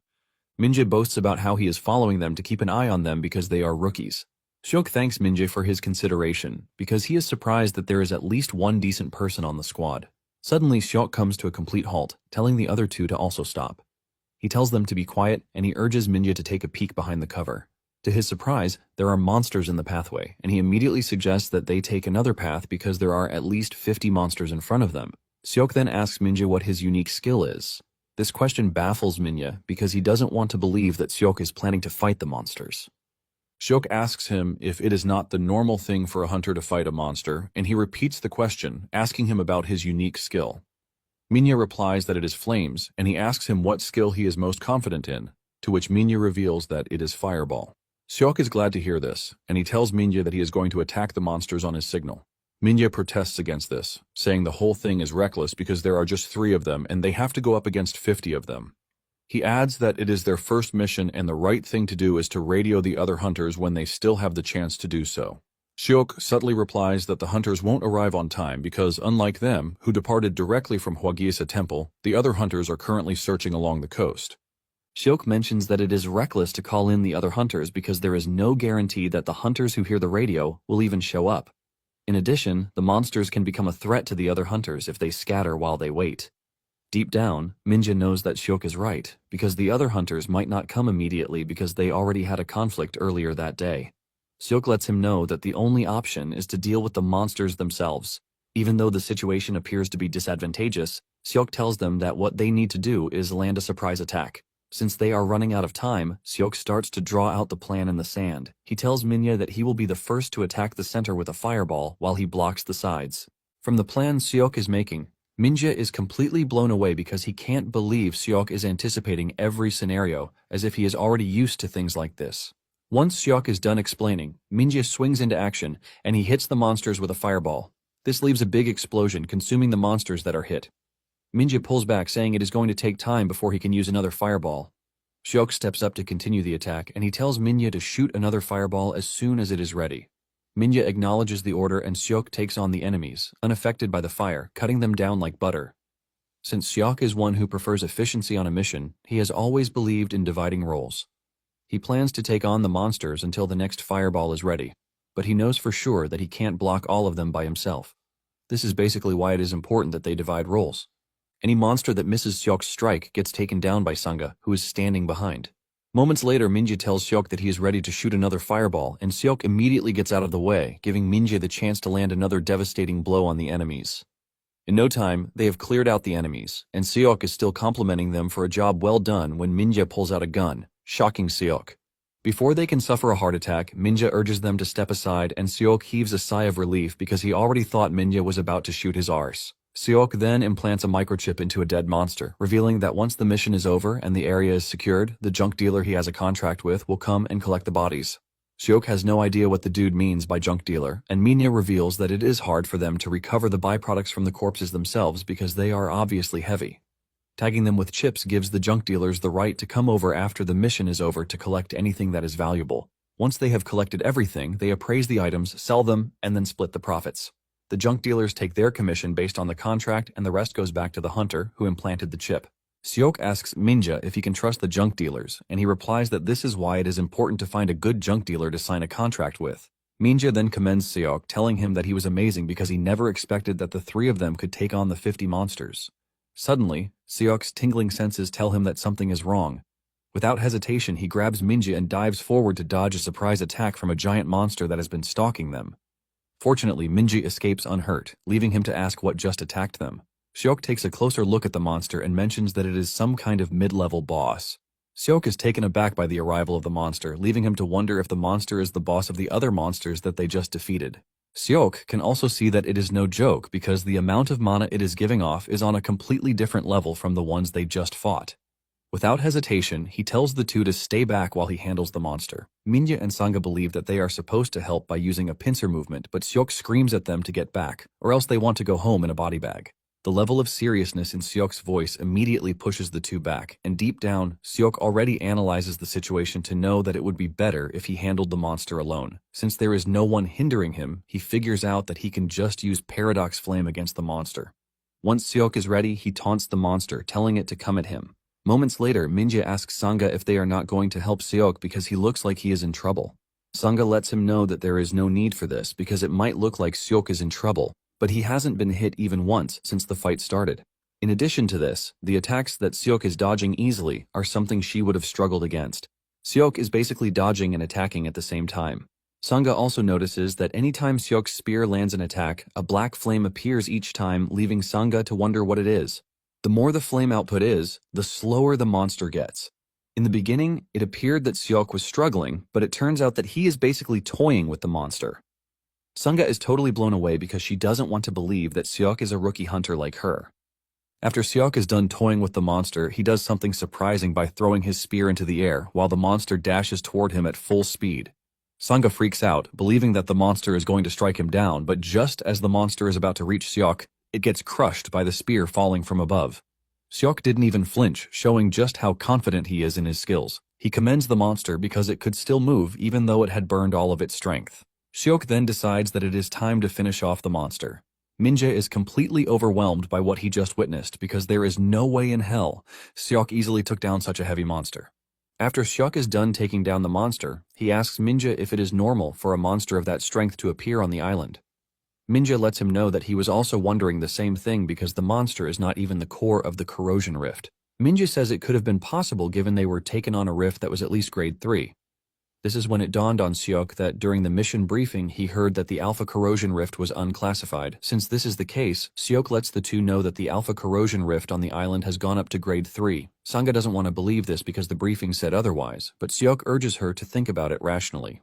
Minjae boasts about how he is following them to keep an eye on them because they are rookies. Seok thanks Minjae for his consideration, because he is surprised that there is at least one decent person on the squad. Suddenly, Seok comes to a complete halt, telling the other two to also stop. He tells them to be quiet, and he urges Minjae to take a peek behind the cover. To his surprise, there are monsters in the pathway, and he immediately suggests that they take another path because there are at least 50 monsters in front of them. Seok then asks Minjae what his unique skill is. This question baffles Minjae because he doesn't want to believe that Seok is planning to fight the monsters. Seok asks him if it is not the normal thing for a hunter to fight a monster, and he repeats the question, asking him about his unique skill. Minjae replies that it is flames, and he asks him what skill he is most confident in, to which Minjae reveals that it is fireball. Seok is glad to hear this, and he tells Minjae that he is going to attack the monsters on his signal. Minjae protests against this, saying the whole thing is reckless because there are just 3 of them and they have to go up against 50 of them. He adds that it is their first mission and the right thing to do is to radio the other hunters when they still have the chance to do so. Seok subtly replies that the hunters won't arrive on time because, unlike them, who departed directly from Hwagisa Temple, the other hunters are currently searching along the coast. Seok mentions that it is reckless to call in the other hunters because there is no guarantee that the hunters who hear the radio will even show up. In addition, the monsters can become a threat to the other hunters if they scatter while they wait. Deep down, Minjae knows that Seok is right, because the other hunters might not come immediately because they already had a conflict earlier that day. Seok lets him know that the only option is to deal with the monsters themselves. Even though the situation appears to be disadvantageous, Seok tells them that what they need to do is land a surprise attack. Since they are running out of time, Seok starts to draw out the plan in the sand. He tells Minhwa that he will be the first to attack the center with a fireball while he blocks the sides. From the plan Seok is making, Minhwa is completely blown away because he can't believe Seok is anticipating every scenario, as if he is already used to things like this. Once Seok is done explaining, Minhwa swings into action, and he hits the monsters with a fireball. This leaves a big explosion, consuming the monsters that are hit. Minhwa pulls back, saying it is going to take time before he can use another fireball. Seok steps up to continue the attack, and he tells Minhwa to shoot another fireball as soon as it is ready. Minhwa acknowledges the order, and Seok takes on the enemies, unaffected by the fire, cutting them down like butter. Since Seok is one who prefers efficiency on a mission, he has always believed in dividing roles. He plans to take on the monsters until the next fireball is ready, but he knows for sure that he can't block all of them by himself. This is basically why it is important that they divide roles. Any monster that misses Seok's strike gets taken down by Sanga, who is standing behind. Moments later, Minhwa tells Seok that he is ready to shoot another fireball, and Seok immediately gets out of the way, giving Minhwa the chance to land another devastating blow on the enemies. In no time, they have cleared out the enemies, and Seok is still complimenting them for a job well done when Minhwa pulls out a gun, shocking Seok. Before they can suffer a heart attack, Minhwa urges them to step aside, and Seok heaves a sigh of relief because he already thought Minhwa was about to shoot his arse. Seok then implants a microchip into a dead monster, revealing that once the mission is over and the area is secured, the junk dealer he has a contract with will come and collect the bodies. Seok has no idea what the dude means by junk dealer, and Minhwa reveals that it is hard for them to recover the byproducts from the corpses themselves because they are obviously heavy. Tagging them with chips gives the junk dealers the right to come over after the mission is over to collect anything that is valuable. Once they have collected everything, they appraise the items, sell them, and then split the profits. The junk dealers take their commission based on the contract, and the rest goes back to the hunter who implanted the chip. Seok asks Minhwa if he can trust the junk dealers, and he replies that this is why it is important to find a good junk dealer to sign a contract with. Minhwa then commends Seok, telling him that he was amazing because he never expected that the three of them could take on the 50 monsters. Suddenly, Seok's tingling senses tell him that something is wrong. Without hesitation, he grabs Minhwa and dives forward to dodge a surprise attack from a giant monster that has been stalking them. Fortunately, Minhwa escapes unhurt, leaving him to ask what just attacked them. Seok takes a closer look at the monster and mentions that it is some kind of mid-level boss. Seok is taken aback by the arrival of the monster, leaving him to wonder if the monster is the boss of the other monsters that they just defeated. Seok can also see that it is no joke because the amount of mana it is giving off is on a completely different level from the ones they just fought. Without hesitation, he tells the two to stay back while he handles the monster. Minhwa and Sanga believe that they are supposed to help by using a pincer movement, but Seok screams at them to get back, or else they want to go home in a body bag. The level of seriousness in Seok's voice immediately pushes the two back, and deep down, Seok already analyzes the situation to know that it would be better if he handled the monster alone. Since there is no one hindering him, he figures out that he can just use Paradox Flame against the monster. Once Seok is ready, he taunts the monster, telling it to come at him. Moments later, Minhwa asks Sanga if they are not going to help Seok because he looks like he is in trouble. Sanga lets him know that there is no need for this because it might look like Seok is in trouble, but he hasn't been hit even once since the fight started. In addition to this, the attacks that Seok is dodging easily are something she would have struggled against. Seok is basically dodging and attacking at the same time. Sanga also notices that anytime Seok's spear lands an attack, a black flame appears each time, leaving Sanga to wonder what it is. The more the flame output is, the slower the monster gets. In the beginning, it appeared that Seok was struggling, but it turns out that he is basically toying with the monster. Sanga is totally blown away because she doesn't want to believe that Seok is a rookie hunter like her. After Seok is done toying with the monster, he does something surprising by throwing his spear into the air while the monster dashes toward him at full speed. Sanga freaks out, believing that the monster is going to strike him down, but just as the monster is about to reach Seok, it gets crushed by the spear falling from above. Seok didn't even flinch, showing just how confident he is in his skills. He commends the monster because it could still move even though it had burned all of its strength. Seok then decides that it is time to finish off the monster. Minhwa is completely overwhelmed by what he just witnessed because there is no way in hell Seok easily took down such a heavy monster. After Seok is done taking down the monster, he asks Minhwa if it is normal for a monster of that strength to appear on the island. Minhwa lets him know that he was also wondering the same thing because the monster is not even the core of the corrosion rift. Minhwa says it could have been possible given they were taken on a rift that was at least grade 3. This is when it dawned on Seok that during the mission briefing he heard that the Alpha Corrosion Rift was unclassified. Since this is the case, Seok lets the two know that the Alpha Corrosion Rift on the island has gone up to grade 3. Sangha doesn't want to believe this because the briefing said otherwise, but Seok urges her to think about it rationally.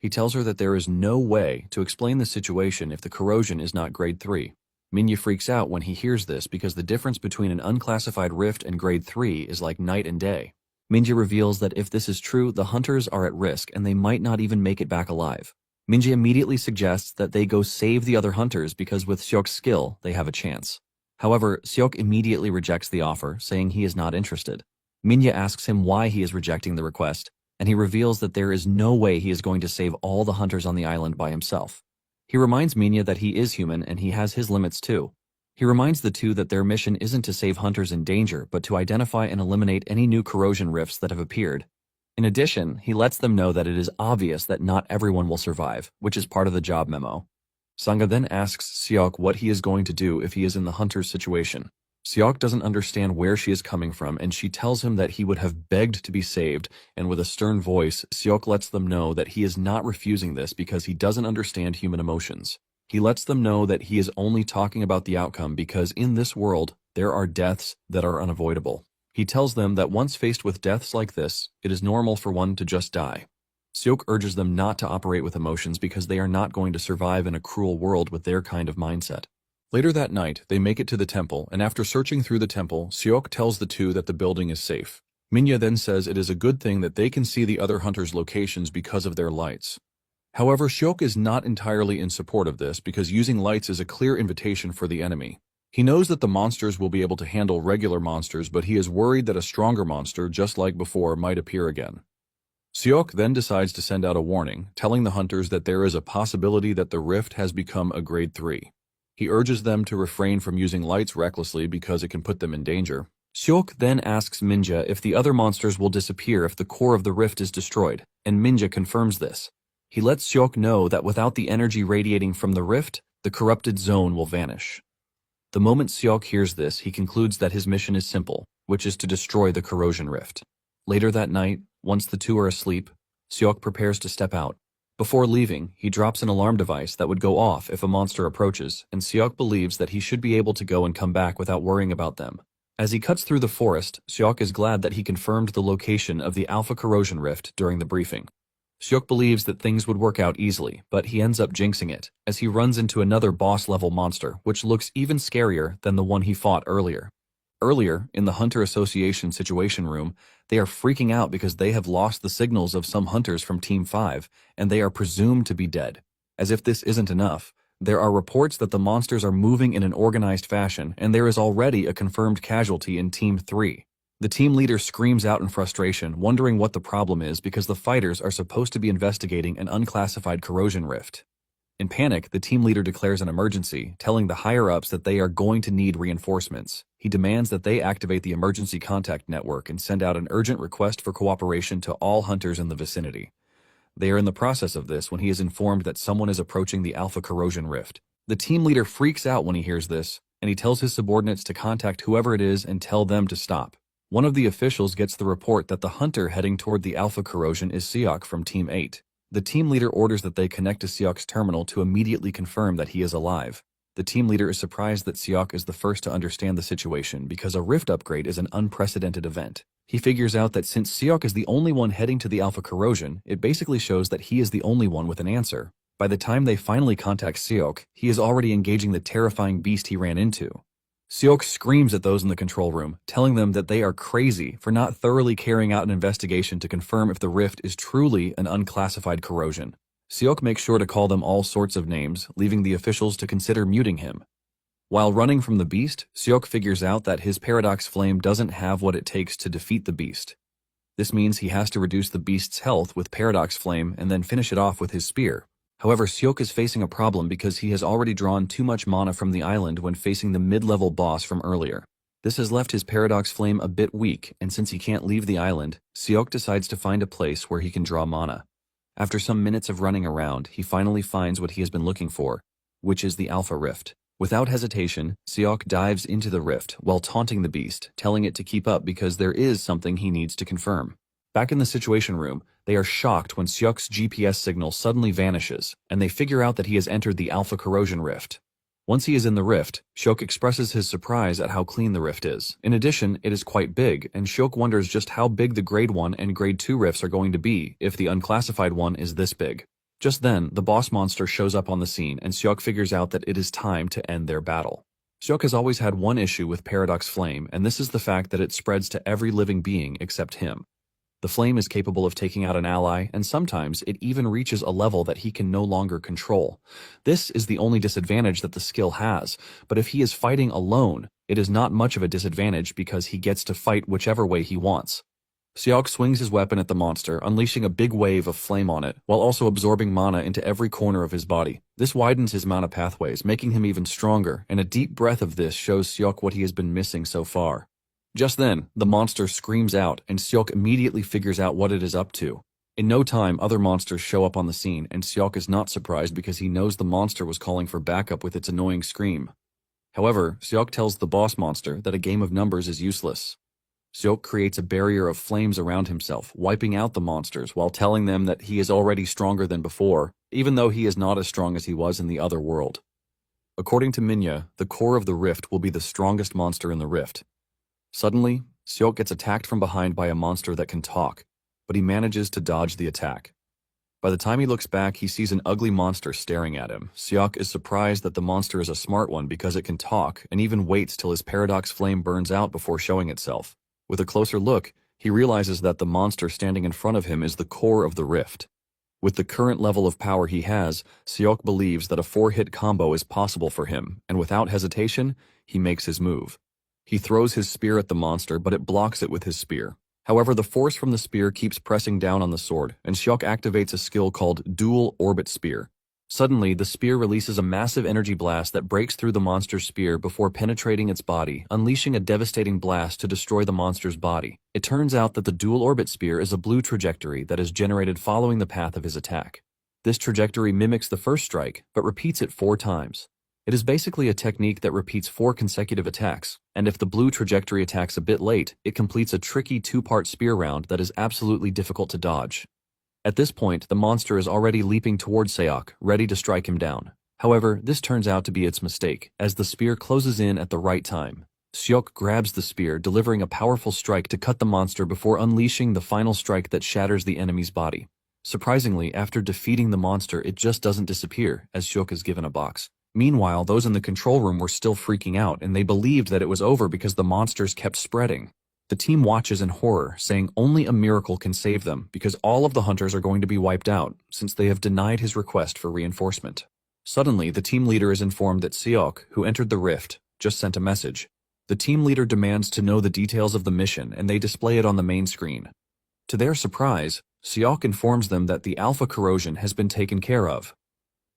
He tells her that there is no way to explain the situation if the corrosion is not grade 3. Minhwa freaks out when he hears this because the difference between an unclassified rift and grade 3 is like night and day. Minhwa reveals that if this is true, the hunters are at risk and they might not even make it back alive. Minhwa immediately suggests that they go save the other hunters because with Seok's skill, they have a chance. However, Seok immediately rejects the offer, saying he is not interested. Minhwa asks him why he is rejecting the request, and he reveals that there is no way he is going to save all the hunters on the island by himself. He reminds Minhwa that he is human and he has his limits too. He reminds the two that their mission isn't to save hunters in danger, but to identify and eliminate any new corrosion rifts that have appeared. In addition, he lets them know that it is obvious that not everyone will survive, which is part of the job memo. Sangha then asks Seok what he is going to do if he is in the hunter's situation. Seok doesn't understand where she is coming from, and she tells him that he would have begged to be saved, and with a stern voice, Seok lets them know that he is not refusing this because he doesn't understand human emotions. He lets them know that he is only talking about the outcome because in this world, there are deaths that are unavoidable. He tells them that once faced with deaths like this, it is normal for one to just die. Seok urges them not to operate with emotions because they are not going to survive in a cruel world with their kind of mindset. Later that night, they make it to the temple, and after searching through the temple, Seok tells the two that the building is safe. Minhwa then says it is a good thing that they can see the other hunters' locations because of their lights. However, Seok is not entirely in support of this because using lights is a clear invitation for the enemy. He knows that the monsters will be able to handle regular monsters, but he is worried that a stronger monster, just like before, might appear again. Seok then decides to send out a warning, telling the hunters that there is a possibility that the rift has become a grade 3. He urges them to refrain from using lights recklessly because it can put them in danger. Seok then asks Minhwa if the other monsters will disappear if the core of the rift is destroyed, and Minhwa confirms this. He lets Seok know that without the energy radiating from the rift, the corrupted zone will vanish. The moment Seok hears this, he concludes that his mission is simple, which is to destroy the corrosion rift. Later that night, once the two are asleep, Seok prepares to step out. Before leaving, he drops an alarm device that would go off if a monster approaches, and Seok believes that he should be able to go and come back without worrying about them. As he cuts through the forest, Seok is glad that he confirmed the location of the Alpha Corrosion Rift during the briefing. Seok believes that things would work out easily, but he ends up jinxing it, as he runs into another boss-level monster, which looks even scarier than the one he fought earlier. Earlier, in the Hunter Association Situation Room, they are freaking out because they have lost the signals of some hunters from Team 5, and they are presumed to be dead. As if this isn't enough, there are reports that the monsters are moving in an organized fashion, and there is already a confirmed casualty in Team 3. The team leader screams out in frustration, wondering what the problem is because the fighters are supposed to be investigating an unclassified corrosion rift. In panic, the team leader declares an emergency, telling the higher-ups that they are going to need reinforcements. He demands that they activate the emergency contact network and send out an urgent request for cooperation to all hunters in the vicinity. They are in the process of this when he is informed that someone is approaching the Alpha Corrosion Rift. The team leader freaks out when he hears this, and he tells his subordinates to contact whoever it is and tell them to stop. One of the officials gets the report that the hunter heading toward the Alpha Corrosion is Seok from Team 8. The team leader orders that they connect to Seok's terminal to immediately confirm that he is alive. The team leader is surprised that Seok is the first to understand the situation because a rift upgrade is an unprecedented event. He figures out that since Seok is the only one heading to the Alpha Corrosion, it basically shows that he is the only one with an answer. By the time they finally contact Seok, he is already engaging the terrifying beast he ran into. Seok screams at those in the control room, telling them that they are crazy for not thoroughly carrying out an investigation to confirm if the rift is truly an unclassified corrosion. Seok makes sure to call them all sorts of names, leaving the officials to consider muting him. While running from the beast, Seok figures out that his paradox flame doesn't have what it takes to defeat the beast. This means he has to reduce the beast's health with paradox flame and then finish it off with his spear. However, Seok is facing a problem because he has already drawn too much mana from the island when facing the mid-level boss from earlier. This has left his paradox flame a bit weak, and since he can't leave the island, Seok decides to find a place where he can draw mana. After some minutes of running around, he finally finds what he has been looking for, which is the Alpha Rift. Without hesitation, Seok dives into the rift while taunting the beast, telling it to keep up because there is something he needs to confirm. Back in the Situation Room, they are shocked when Seok's GPS signal suddenly vanishes, and they figure out that he has entered the Alpha Corrosion Rift. Once he is in the rift, Seok expresses his surprise at how clean the rift is. In addition, it is quite big, and Seok wonders just how big the Grade 1 and Grade 2 rifts are going to be if the unclassified one is this big. Just then, the boss monster shows up on the scene, and Seok figures out that it is time to end their battle. Seok has always had one issue with Paradox Flame, and this is the fact that it spreads to every living being except him. The flame is capable of taking out an ally, and sometimes it even reaches a level that he can no longer control. This is the only disadvantage that the skill has, but if he is fighting alone, it is not much of a disadvantage because he gets to fight whichever way he wants. Seok swings his weapon at the monster, unleashing a big wave of flame on it, while also absorbing mana into every corner of his body. This widens his mana pathways, making him even stronger, and a deep breath of this shows Seok what he has been missing so far. Just then, the monster screams out, and Seok immediately figures out what it is up to. In no time, other monsters show up on the scene, and Seok is not surprised because he knows the monster was calling for backup with its annoying scream. However, Seok tells the boss monster that a game of numbers is useless. Seok creates a barrier of flames around himself, wiping out the monsters while telling them that he is already stronger than before, even though he is not as strong as he was in the other world. According to Manga, the core of the rift will be the strongest monster in the rift. Suddenly, Seok gets attacked from behind by a monster that can talk, but he manages to dodge the attack. By the time he looks back, he sees an ugly monster staring at him. Seok is surprised that the monster is a smart one because it can talk, and even waits till his paradox flame burns out before showing itself. With a closer look, he realizes that the monster standing in front of him is the core of the rift. With the current level of power he has, Seok believes that a 4-hit combo is possible for him, and without hesitation, he makes his move. He throws his spear at the monster, but it blocks it with his spear. However, the force from the spear keeps pressing down on the sword, and Seok activates a skill called Dual Orbit Spear. Suddenly, the spear releases a massive energy blast that breaks through the monster's spear before penetrating its body, unleashing a devastating blast to destroy the monster's body. It turns out that the Dual Orbit Spear is a blue trajectory that is generated following the path of his attack. This trajectory mimics the first strike, but repeats it 4 times. It is basically a technique that repeats 4 consecutive attacks, and if the blue trajectory attacks a bit late, it completes a tricky 2-part spear round that is absolutely difficult to dodge. At this point, the monster is already leaping towards Seok, ready to strike him down. However, this turns out to be its mistake, as the spear closes in at the right time. Seok grabs the spear, delivering a powerful strike to cut the monster before unleashing the final strike that shatters the enemy's body. Surprisingly, after defeating the monster, it just doesn't disappear, as Seok is given a box. Meanwhile, those in the control room were still freaking out, and they believed that it was over because the monsters kept spreading. The team watches in horror, saying only a miracle can save them because all of the hunters are going to be wiped out, since they have denied his request for reinforcement. Suddenly, the team leader is informed that Seok, who entered the rift, just sent a message. The team leader demands to know the details of the mission, and they display it on the main screen. To their surprise, Seok informs them that the Alpha Corrosion has been taken care of.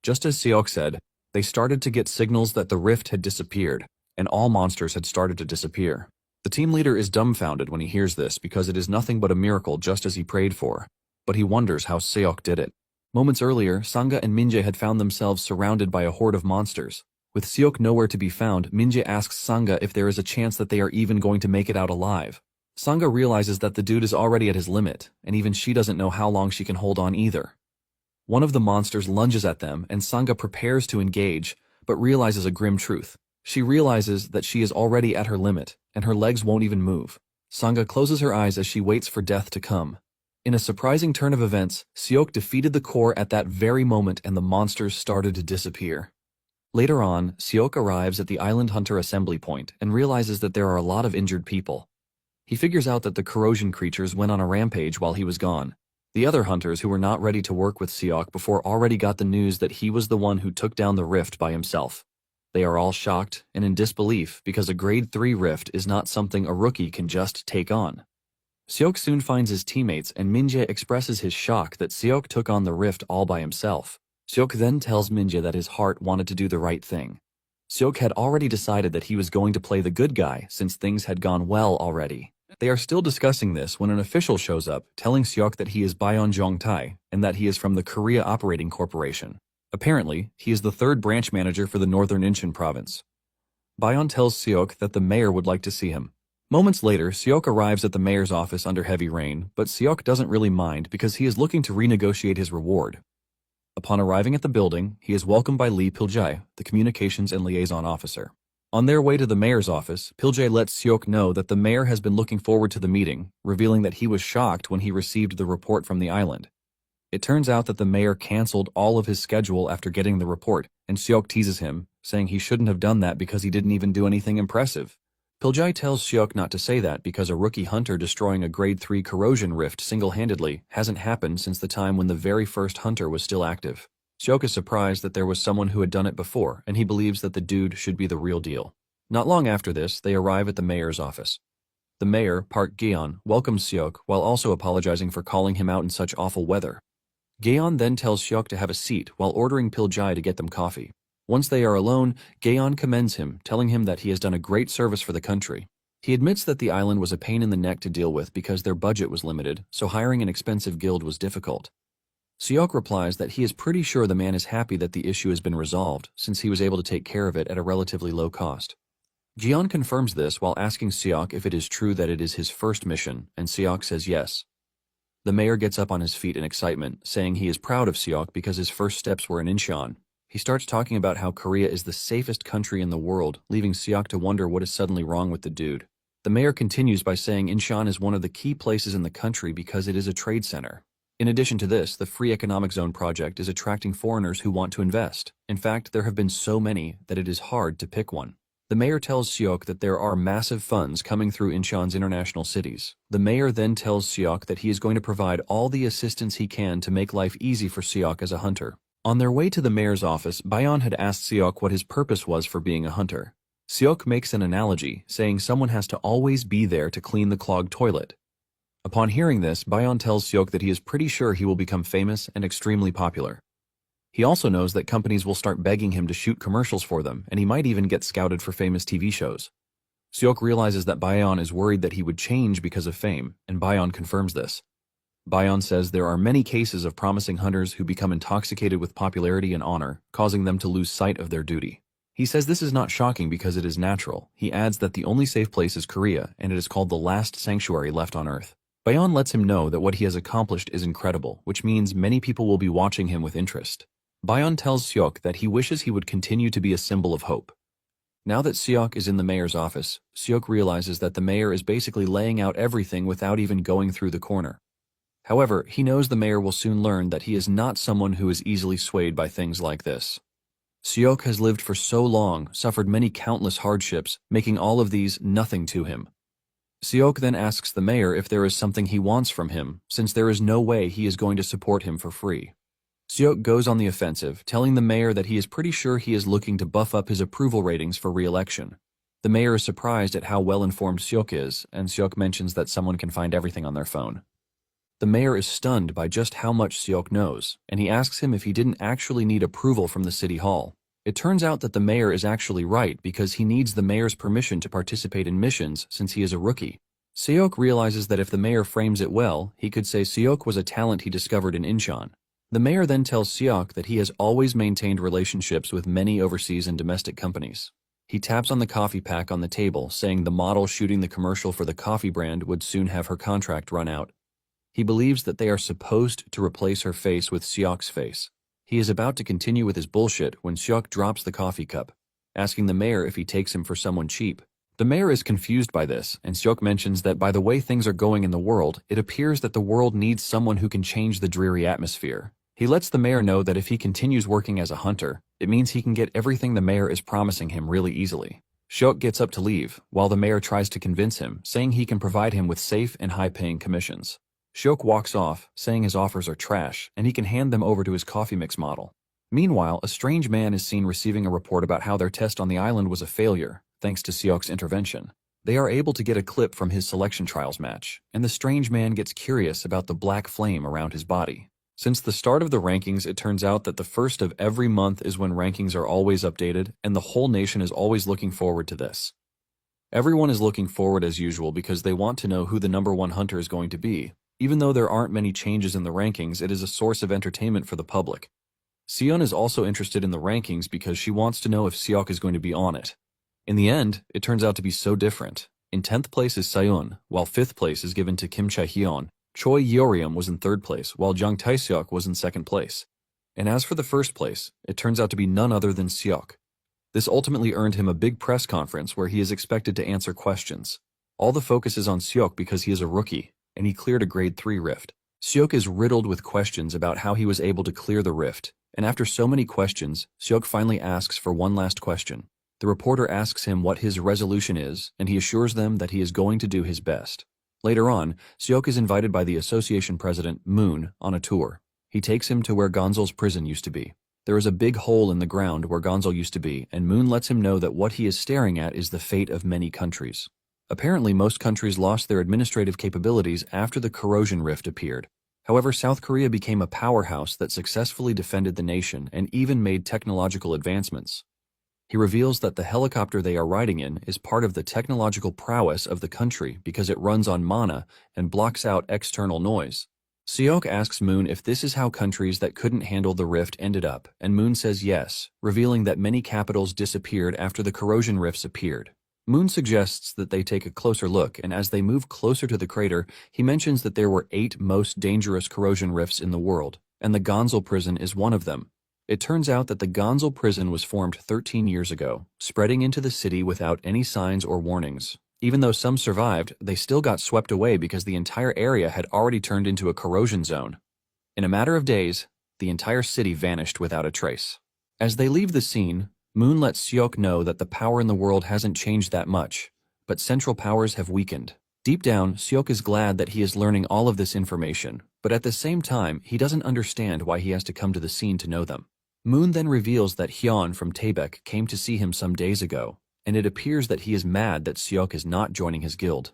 Just as Seok said, they started to get signals that the rift had disappeared, and all monsters had started to disappear. The team leader is dumbfounded when he hears this because it is nothing but a miracle just as he prayed for, but he wonders how Seok did it. Moments earlier, Sangha and Minjae had found themselves surrounded by a horde of monsters. With Seok nowhere to be found, Minjae asks Sangha if there is a chance that they are even going to make it out alive. Sangha realizes that the dude is already at his limit, and even she doesn't know how long she can hold on either. One of the monsters lunges at them, and Sangha prepares to engage, but realizes a grim truth. She realizes that she is already at her limit, and her legs won't even move. Sangha closes her eyes as she waits for death to come. In a surprising turn of events, Seok defeated the core at that very moment and the monsters started to disappear. Later on, Seok arrives at the Island Hunter assembly point and realizes that there are a lot of injured people. He figures out that the corrosion creatures went on a rampage while he was gone. The other hunters who were not ready to work with Seok before already got the news that he was the one who took down the rift by himself. They are all shocked and in disbelief because a grade 3 rift is not something a rookie can just take on. Seok soon finds his teammates and Minjae expresses his shock that Seok took on the rift all by himself. Seok then tells Minjae that his heart wanted to do the right thing. Seok had already decided that he was going to play the good guy since things had gone well already. They are still discussing this when an official shows up telling Seok that he is Bayon Jongtae and that he is from the Korea Operating Corporation. Apparently, he is the 3rd branch manager for the Northern Incheon province. Bayon tells Seok that the mayor would like to see him. Moments later, Seok arrives at the mayor's office under heavy rain, but Seok doesn't really mind because he is looking to renegotiate his reward. Upon arriving at the building, he is welcomed by Lee Piljae, the communications and liaison officer. On their way to the mayor's office, Piljae lets Seok know that the mayor has been looking forward to the meeting, revealing that he was shocked when he received the report from the island. It turns out that the mayor canceled all of his schedule after getting the report, and Seok teases him, saying he shouldn't have done that because he didn't even do anything impressive. Piljae tells Seok not to say that because a rookie hunter destroying a grade 3 corrosion rift single-handedly hasn't happened since the time when the very first hunter was still active. Seok is surprised that there was someone who had done it before, and he believes that the dude should be the real deal. Not long after this, they arrive at the mayor's office. The mayor, Park Geon, welcomes Seok while also apologizing for calling him out in such awful weather. Geon then tells Seok to have a seat while ordering Piljae to get them coffee. Once they are alone, Geon commends him, telling him that he has done a great service for the country. He admits that the island was a pain in the neck to deal with because their budget was limited, so hiring an expensive guild was difficult. Seok replies that he is pretty sure the man is happy that the issue has been resolved, since he was able to take care of it at a relatively low cost. Geon confirms this while asking Seok if it is true that it is his first mission, and Seok says yes. The mayor gets up on his feet in excitement, saying he is proud of Seok because his first steps were in Incheon. He starts talking about how Korea is the safest country in the world, leaving Seok to wonder what is suddenly wrong with the dude. The mayor continues by saying Incheon is one of the key places in the country because it is a trade center. In addition to this, the Free Economic Zone project is attracting foreigners who want to invest. In fact, there have been so many that it is hard to pick one. The mayor tells Seok that there are massive funds coming through Incheon's international cities. The mayor then tells Seok that he is going to provide all the assistance he can to make life easy for Seok as a hunter. On their way to the mayor's office, Bayon had asked Seok what his purpose was for being a hunter. Seok makes an analogy, saying someone has to always be there to clean the clogged toilet. Upon hearing this, Bayon tells Seok that he is pretty sure he will become famous and extremely popular. He also knows that companies will start begging him to shoot commercials for them, and he might even get scouted for famous TV shows. Seok realizes that Bayon is worried that he would change because of fame, and Bayon confirms this. Bayon says there are many cases of promising hunters who become intoxicated with popularity and honor, causing them to lose sight of their duty. He says this is not shocking because it is natural. He adds that the only safe place is Korea, and it is called the last sanctuary left on Earth. Bayon lets him know that what he has accomplished is incredible, which means many people will be watching him with interest. Bayon tells Seok that he wishes he would continue to be a symbol of hope. Now that Seok is in the mayor's office, Seok realizes that the mayor is basically laying out everything without even going through the corner. However, he knows the mayor will soon learn that he is not someone who is easily swayed by things like this. Seok has lived for so long, suffered many countless hardships, making all of these nothing to him. Seok then asks the mayor if there is something he wants from him, since there is no way he is going to support him for free. Seok goes on the offensive, telling the mayor that he is pretty sure he is looking to buff up his approval ratings for re-election. The mayor is surprised at how well-informed Seok is, and Seok mentions that someone can find everything on their phone. The mayor is stunned by just how much Seok knows, and he asks him if he didn't actually need approval from the city hall. It turns out that the mayor is actually right because he needs the mayor's permission to participate in missions since he is a rookie. Seok realizes that if the mayor frames it well, he could say Seok was a talent he discovered in Incheon. The mayor then tells Seok that he has always maintained relationships with many overseas and domestic companies. He taps on the coffee pack on the table, saying the model shooting the commercial for the coffee brand would soon have her contract run out. He believes that they are supposed to replace her face with Seok's face. He is about to continue with his bullshit when Seok drops the coffee cup, asking the mayor if he takes him for someone cheap. The mayor is confused by this, and Seok mentions that by the way things are going in the world, it appears that the world needs someone who can change the dreary atmosphere. He lets the mayor know that if he continues working as a hunter, it means he can get everything the mayor is promising him really easily. Seok gets up to leave, while the mayor tries to convince him, saying he can provide him with safe and high-paying commissions. Seok walks off, saying his offers are trash, and he can hand them over to his coffee mix model. Meanwhile, a strange man is seen receiving a report about how their test on the island was a failure, thanks to Seok's intervention. They are able to get a clip from his selection trials match, and the strange man gets curious about the black flame around his body. Since the start of the rankings, it turns out that the first of every month is when rankings are always updated, and the whole nation is always looking forward to this. Everyone is looking forward as usual because they want to know who the #1 hunter is going to be. Even though there aren't many changes in the rankings, it is a source of entertainment for the public. Seon is also interested in the rankings because she wants to know if Seok is going to be on it. In the end, it turns out to be so different. In 10th place is Sayun, while 5th place is given to Kim Chae-hyun. Choi Yeorium was in 3rd place, while Jung Tae-seok was in 2nd place. And as for the 1st place, it turns out to be none other than Seok. This ultimately earned him a big press conference where he is expected to answer questions. All the focus is on Seok because he is a rookie, and he cleared a grade 3 rift. Seok is riddled with questions about how he was able to clear the rift, and after so many questions, Seok finally asks for one last question. The reporter asks him what his resolution is, and he assures them that he is going to do his best. Later on, Seok is invited by the association president, Moon, on a tour. He takes him to where Gonzal's prison used to be. There is a big hole in the ground where Gonzal used to be, and Moon lets him know that what he is staring at is the fate of many countries. Apparently, most countries lost their administrative capabilities after the corrosion rift appeared. However, South Korea became a powerhouse that successfully defended the nation and even made technological advancements. He reveals that the helicopter they are riding in is part of the technological prowess of the country because it runs on mana and blocks out external noise. Seok asks Moon if this is how countries that couldn't handle the rift ended up, and Moon says yes, revealing that many capitals disappeared after the corrosion rifts appeared. Moon suggests that they take a closer look, and as they move closer to the crater, he mentions that there were 8 most dangerous corrosion rifts in the world, and the Gonzal prison is one of them. It turns out that the Gonzal prison was formed 13 years ago, spreading into the city without any signs or warnings. Even though some survived, they still got swept away because the entire area had already turned into a corrosion zone. In a matter of days, the entire city vanished without a trace. As they leave the scene, Moon lets Seok know that the power in the world hasn't changed that much, but central powers have weakened. Deep down, Seok is glad that he is learning all of this information, but at the same time, he doesn't understand why he has to come to the scene to know them. Moon then reveals that Hyun from Taebaek came to see him some days ago, and it appears that he is mad that Seok is not joining his guild.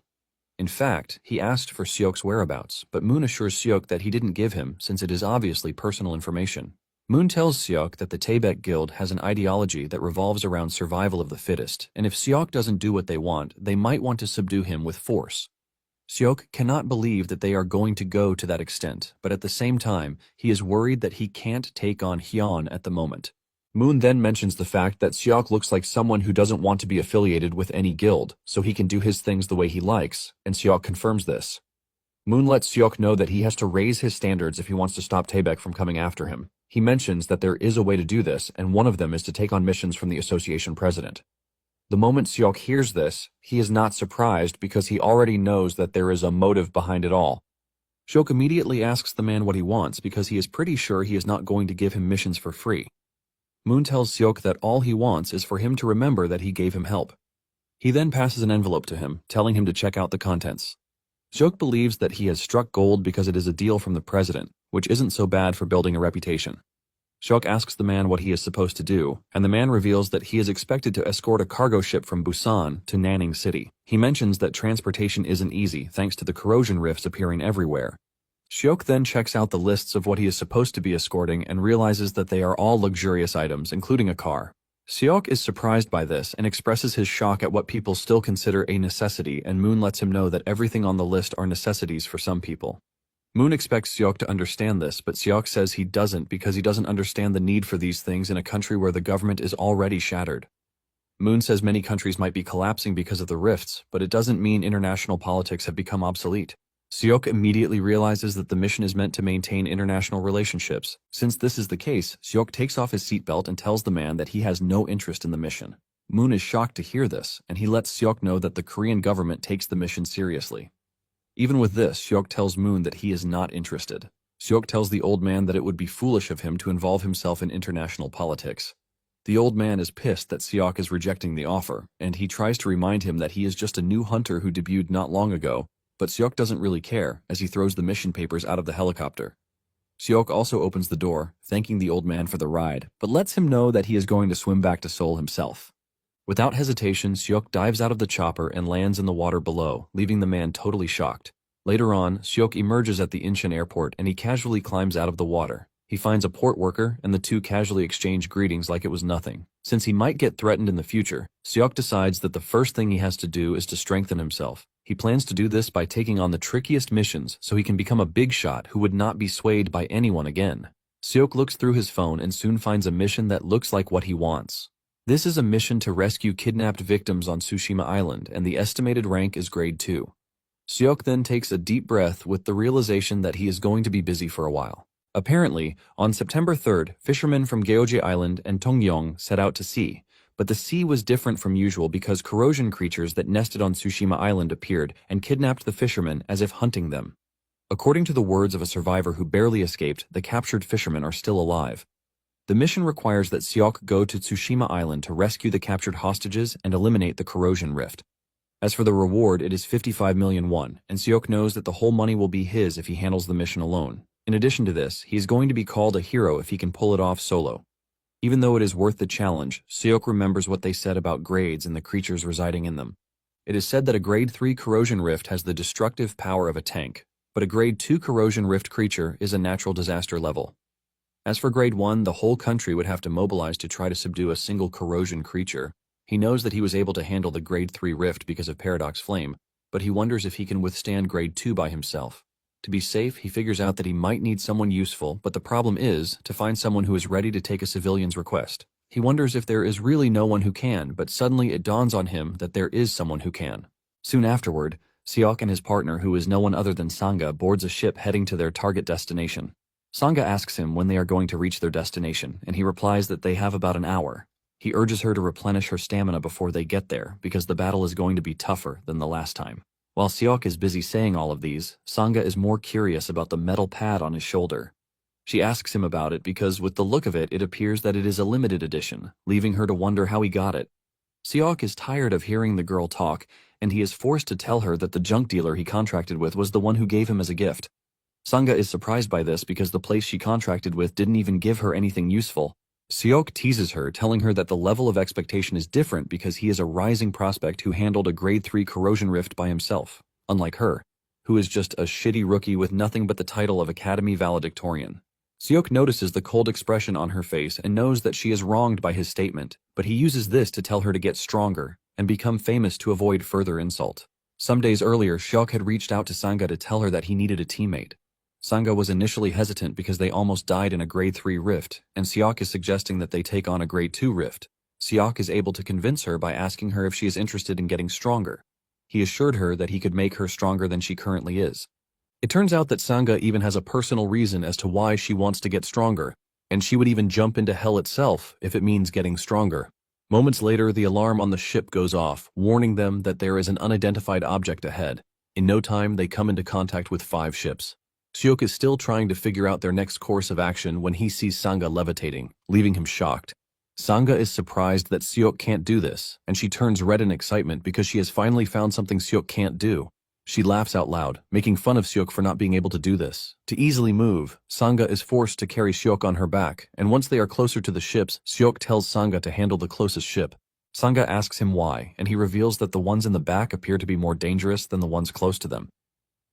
In fact, he asked for Seok's whereabouts, but Moon assures Seok that he didn't give him since it is obviously personal information. Moon tells Seok that the Taebaek guild has an ideology that revolves around survival of the fittest, and if Seok doesn't do what they want, they might want to subdue him with force. Seok cannot believe that they are going to go to that extent, but at the same time, he is worried that he can't take on Hyun at the moment. Moon then mentions the fact that Seok looks like someone who doesn't want to be affiliated with any guild, so he can do his things the way he likes, and Seok confirms this. Moon lets Seok know that he has to raise his standards if he wants to stop Taebaek from coming after him. He mentions that there is a way to do this, and one of them is to take on missions from the association president. The moment Seok hears this, he is not surprised because he already knows that there is a motive behind it all. Seok immediately asks the man what he wants because he is pretty sure he is not going to give him missions for free. Moon tells Seok that all he wants is for him to remember that he gave him help. He then passes an envelope to him, telling him to check out the contents. Seok believes that he has struck gold because it is a deal from the president, which isn't so bad for building a reputation. Seok asks the man what he is supposed to do, and the man reveals that he is expected to escort a cargo ship from Busan to Nanning City. He mentions that transportation isn't easy thanks to the corrosion rifts appearing everywhere. Seok then checks out the lists of what he is supposed to be escorting and realizes that they are all luxurious items, including a car. Seok is surprised by this and expresses his shock at what people still consider a necessity, and Moon lets him know that everything on the list are necessities for some people. Moon expects Seok to understand this, but Seok says he doesn't because he doesn't understand the need for these things in a country where the government is already shattered. Moon says many countries might be collapsing because of the rifts, but it doesn't mean international politics have become obsolete. Seok immediately realizes that the mission is meant to maintain international relationships. Since this is the case, Seok takes off his seatbelt and tells the man that he has no interest in the mission. Moon is shocked to hear this, and he lets Seok know that the Korean government takes the mission seriously. Even with this, Seok tells Moon that he is not interested. Seok tells the old man that it would be foolish of him to involve himself in international politics. The old man is pissed that Seok is rejecting the offer, and he tries to remind him that he is just a new hunter who debuted not long ago, but Seok doesn't really care as he throws the mission papers out of the helicopter. Seok also opens the door, thanking the old man for the ride, but lets him know that he is going to swim back to Seoul himself. Without hesitation, Seok dives out of the chopper and lands in the water below, leaving the man totally shocked. Later on, Seok emerges at the Incheon airport and he casually climbs out of the water. He finds a port worker and the two casually exchange greetings like it was nothing. Since he might get threatened in the future, Seok decides that the first thing he has to do is to strengthen himself. He plans to do this by taking on the trickiest missions so he can become a big shot who would not be swayed by anyone again. Seok looks through his phone and soon finds a mission that looks like what he wants. This is a mission to rescue kidnapped victims on Tsushima Island, and the estimated rank is grade 2. Seok then takes a deep breath with the realization that he is going to be busy for a while. Apparently, on September 3rd, fishermen from Gyeoje Island and Tongyong set out to sea, but the sea was different from usual because corrosion creatures that nested on Tsushima Island appeared and kidnapped the fishermen as if hunting them. According to the words of a survivor who barely escaped, the captured fishermen are still alive. The mission requires that Seok go to Tsushima Island to rescue the captured hostages and eliminate the corrosion rift. As for the reward, it is 55 million won, and Seok knows that the whole money will be his if he handles the mission alone. In addition to this, he is going to be called a hero if he can pull it off solo. Even though it is worth the challenge, Seok remembers what they said about grades and the creatures residing in them. It is said that a grade 3 corrosion rift has the destructive power of a tank, but a grade 2 corrosion rift creature is a natural disaster level. As for grade 1, the whole country would have to mobilize to try to subdue a single corrosion creature. He knows that he was able to handle the grade 3 rift because of Paradox Flame, but he wonders if he can withstand grade 2 by himself. To be safe, he figures out that he might need someone useful, but the problem is to find someone who is ready to take a civilian's request. He wonders if there is really no one who can, but suddenly it dawns on him that there is someone who can. Soon afterward, Seok and his partner, who is no one other than Sanga, boards a ship heading to their target destination. Sanga asks him when they are going to reach their destination, and he replies that they have about an hour. He urges her to replenish her stamina before they get there, because the battle is going to be tougher than the last time. While Seok is busy saying all of these, Sanga is more curious about the metal pad on his shoulder. She asks him about it because with the look of it, it appears that it is a limited edition, leaving her to wonder how he got it. Seok is tired of hearing the girl talk, and he is forced to tell her that the junk dealer he contracted with was the one who gave him as a gift. Sanga is surprised by this because the place she contracted with didn't even give her anything useful. Seok teases her, telling her that the level of expectation is different because he is a rising prospect who handled a grade 3 corrosion rift by himself, unlike her, who is just a shitty rookie with nothing but the title of Academy Valedictorian. Seok notices the cold expression on her face and knows that she is wronged by his statement, but he uses this to tell her to get stronger and become famous to avoid further insult. Some days earlier, Seok had reached out to Sanga to tell her that he needed a teammate. Sanga was initially hesitant because they almost died in a grade 3 rift, and Seok is suggesting that they take on a grade 2 rift. Seok is able to convince her by asking her if she is interested in getting stronger. He assured her that he could make her stronger than she currently is. It turns out that Sanga even has a personal reason as to why she wants to get stronger, and she would even jump into hell itself if it means getting stronger. Moments later, the alarm on the ship goes off, warning them that there is an unidentified object ahead. In no time, they come into contact with 5 ships. Seok is still trying to figure out their next course of action when he sees Sanga levitating, leaving him shocked. Sanga is surprised that Seok can't do this, and she turns red in excitement because she has finally found something Seok can't do. She laughs out loud, making fun of Seok for not being able to do this. To easily move, Sanga is forced to carry Seok on her back, and once they are closer to the ships, Seok tells Sanga to handle the closest ship. Sanga asks him why, and he reveals that the ones in the back appear to be more dangerous than the ones close to them.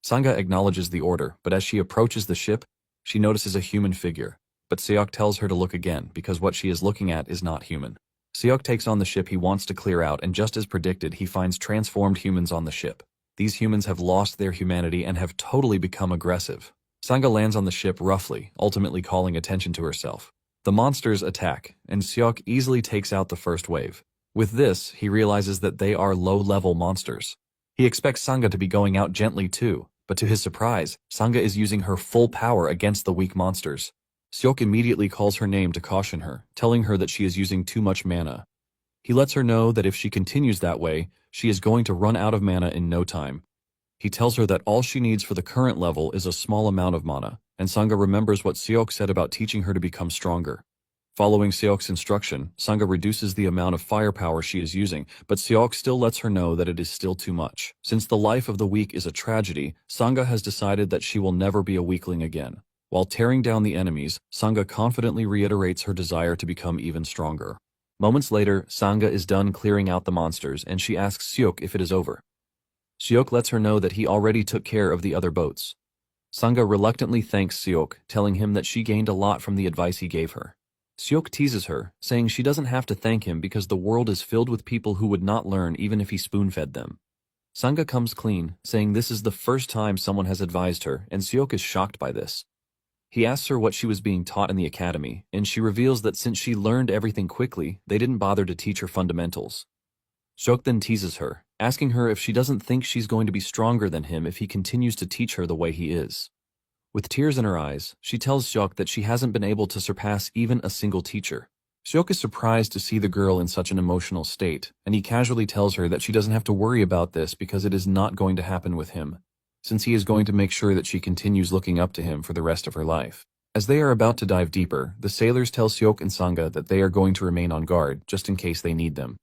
Sanga acknowledges the order, but as she approaches the ship, she notices a human figure. But Seok tells her to look again, because what she is looking at is not human. Seok takes on the ship he wants to clear out, and just as predicted, he finds transformed humans on the ship. These humans have lost their humanity and have totally become aggressive. Sanga lands on the ship roughly, ultimately calling attention to herself. The monsters attack, and Seok easily takes out the first wave. With this, he realizes that they are low-level monsters. He expects Sanga to be going out gently too, but to his surprise, Sanga is using her full power against the weak monsters. Seok immediately calls her name to caution her, telling her that she is using too much mana. He lets her know that if she continues that way, she is going to run out of mana in no time. He tells her that all she needs for the current level is a small amount of mana, and Sanga remembers what Seok said about teaching her to become stronger. Following Seok's instruction, Sanga reduces the amount of firepower she is using, but Seok still lets her know that it is still too much. Since the life of the weak is a tragedy, Sanga has decided that she will never be a weakling again. While tearing down the enemies, Sanga confidently reiterates her desire to become even stronger. Moments later, Sanga is done clearing out the monsters, and she asks Seok if it is over. Seok lets her know that he already took care of the other boats. Sanga reluctantly thanks Seok, telling him that she gained a lot from the advice he gave her. Seok teases her, saying she doesn't have to thank him because the world is filled with people who would not learn even if he spoon-fed them. Sanga comes clean, saying this is the first time someone has advised her, and Seok is shocked by this. He asks her what she was being taught in the academy, and she reveals that since she learned everything quickly, they didn't bother to teach her fundamentals. Seok then teases her, asking her if she doesn't think she's going to be stronger than him if he continues to teach her the way he is. With tears in her eyes, she tells Seok that she hasn't been able to surpass even a single teacher. Seok is surprised to see the girl in such an emotional state, and he casually tells her that she doesn't have to worry about this because it is not going to happen with him, since he is going to make sure that she continues looking up to him for the rest of her life. As they are about to dive deeper, the sailors tell Seok and Sanga that they are going to remain on guard, just in case they need them.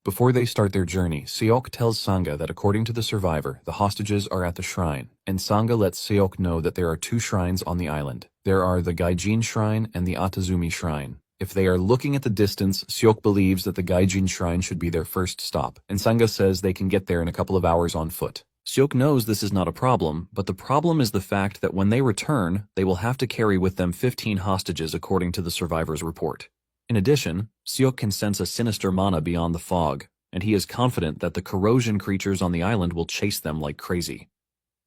Before they start their journey, Seok tells Sanga that according to the survivor, the hostages are at the shrine, and Sanga lets Seok know that there are 2 shrines on the island. There are the Gaijin Shrine and the Atazumi Shrine. If they are looking at the distance, Seok believes that the Gaijin Shrine should be their first stop, and Sanga says they can get there in a couple of hours on foot. Seok knows this is not a problem, but the problem is the fact that when they return, they will have to carry with them 15 hostages according to the survivor's report. In addition, Seok can sense a sinister mana beyond the fog, and he is confident that the corrosion creatures on the island will chase them like crazy.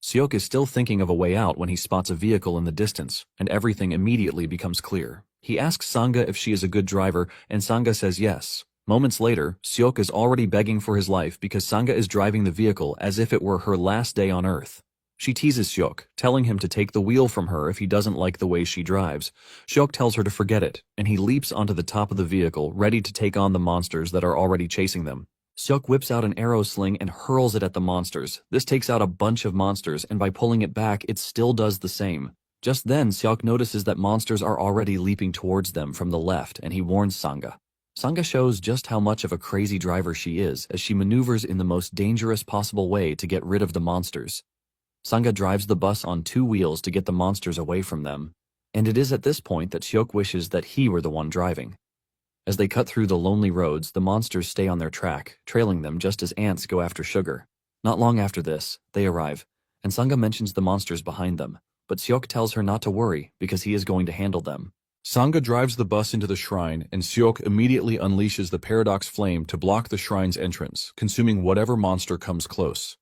Seok is still thinking of a way out when he spots a vehicle in the distance, and everything immediately becomes clear. He asks Sanga if she is a good driver, and Sanga says yes. Moments later, Seok is already begging for his life because Sanga is driving the vehicle as if it were her last day on Earth. She teases Seok, telling him to take the wheel from her if he doesn't like the way she drives. Seok tells her to forget it, and he leaps onto the top of the vehicle, ready to take on the monsters that are already chasing them. Seok whips out an arrow sling and hurls it at the monsters. This takes out a bunch of monsters, and by pulling it back, it still does the same. Just then, Seok notices that monsters are already leaping towards them from the left, and he warns Sanga. Sanga shows just how much of a crazy driver she is as she maneuvers in the most dangerous possible way to get rid of the monsters. Sanga drives the bus on 2 wheels to get the monsters away from them, and it is at this point that Seok wishes that he were the one driving. As they cut through the lonely roads, the monsters stay on their track, trailing them just as ants go after sugar. Not long after this, they arrive, and Sanga mentions the monsters behind them, but Seok tells her not to worry because he is going to handle them. Sanga drives the bus into the shrine, and Seok immediately unleashes the paradox flame to block the shrine's entrance, consuming whatever monster comes close.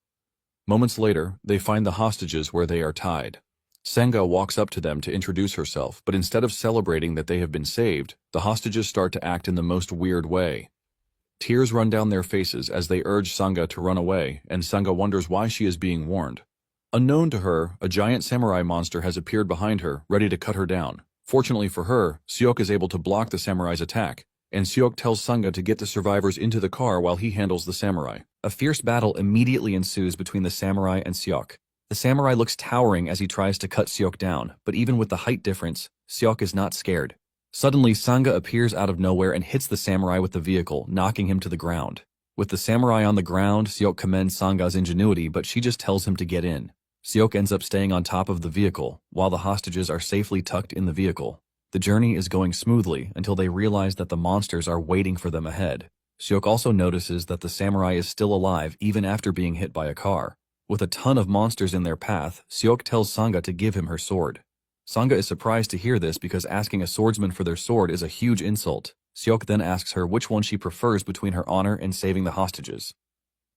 Moments later, they find the hostages where they are tied. Sanga walks up to them to introduce herself, but instead of celebrating that they have been saved, the hostages start to act in the most weird way. Tears run down their faces as they urge Sanga to run away, and Sanga wonders why she is being warned. Unknown to her, a giant samurai monster has appeared behind her, ready to cut her down. Fortunately for her, Seok is able to block the samurai's attack, and Seok tells Sanga to get the survivors into the car while he handles the samurai. A fierce battle immediately ensues between the samurai and Seok. The samurai looks towering as he tries to cut Seok down, but even with the height difference, Seok is not scared. Suddenly, Sanga appears out of nowhere and hits the samurai with the vehicle, knocking him to the ground. With the samurai on the ground, Seok commends Sanga's ingenuity, but she just tells him to get in. Seok ends up staying on top of the vehicle, while the hostages are safely tucked in the vehicle. The journey is going smoothly until they realize that the monsters are waiting for them ahead. Seok also notices that the samurai is still alive even after being hit by a car. With a ton of monsters in their path, Seok tells Sanga to give him her sword. Sanga is surprised to hear this because asking a swordsman for their sword is a huge insult. Seok then asks her which one she prefers between her honor and saving the hostages.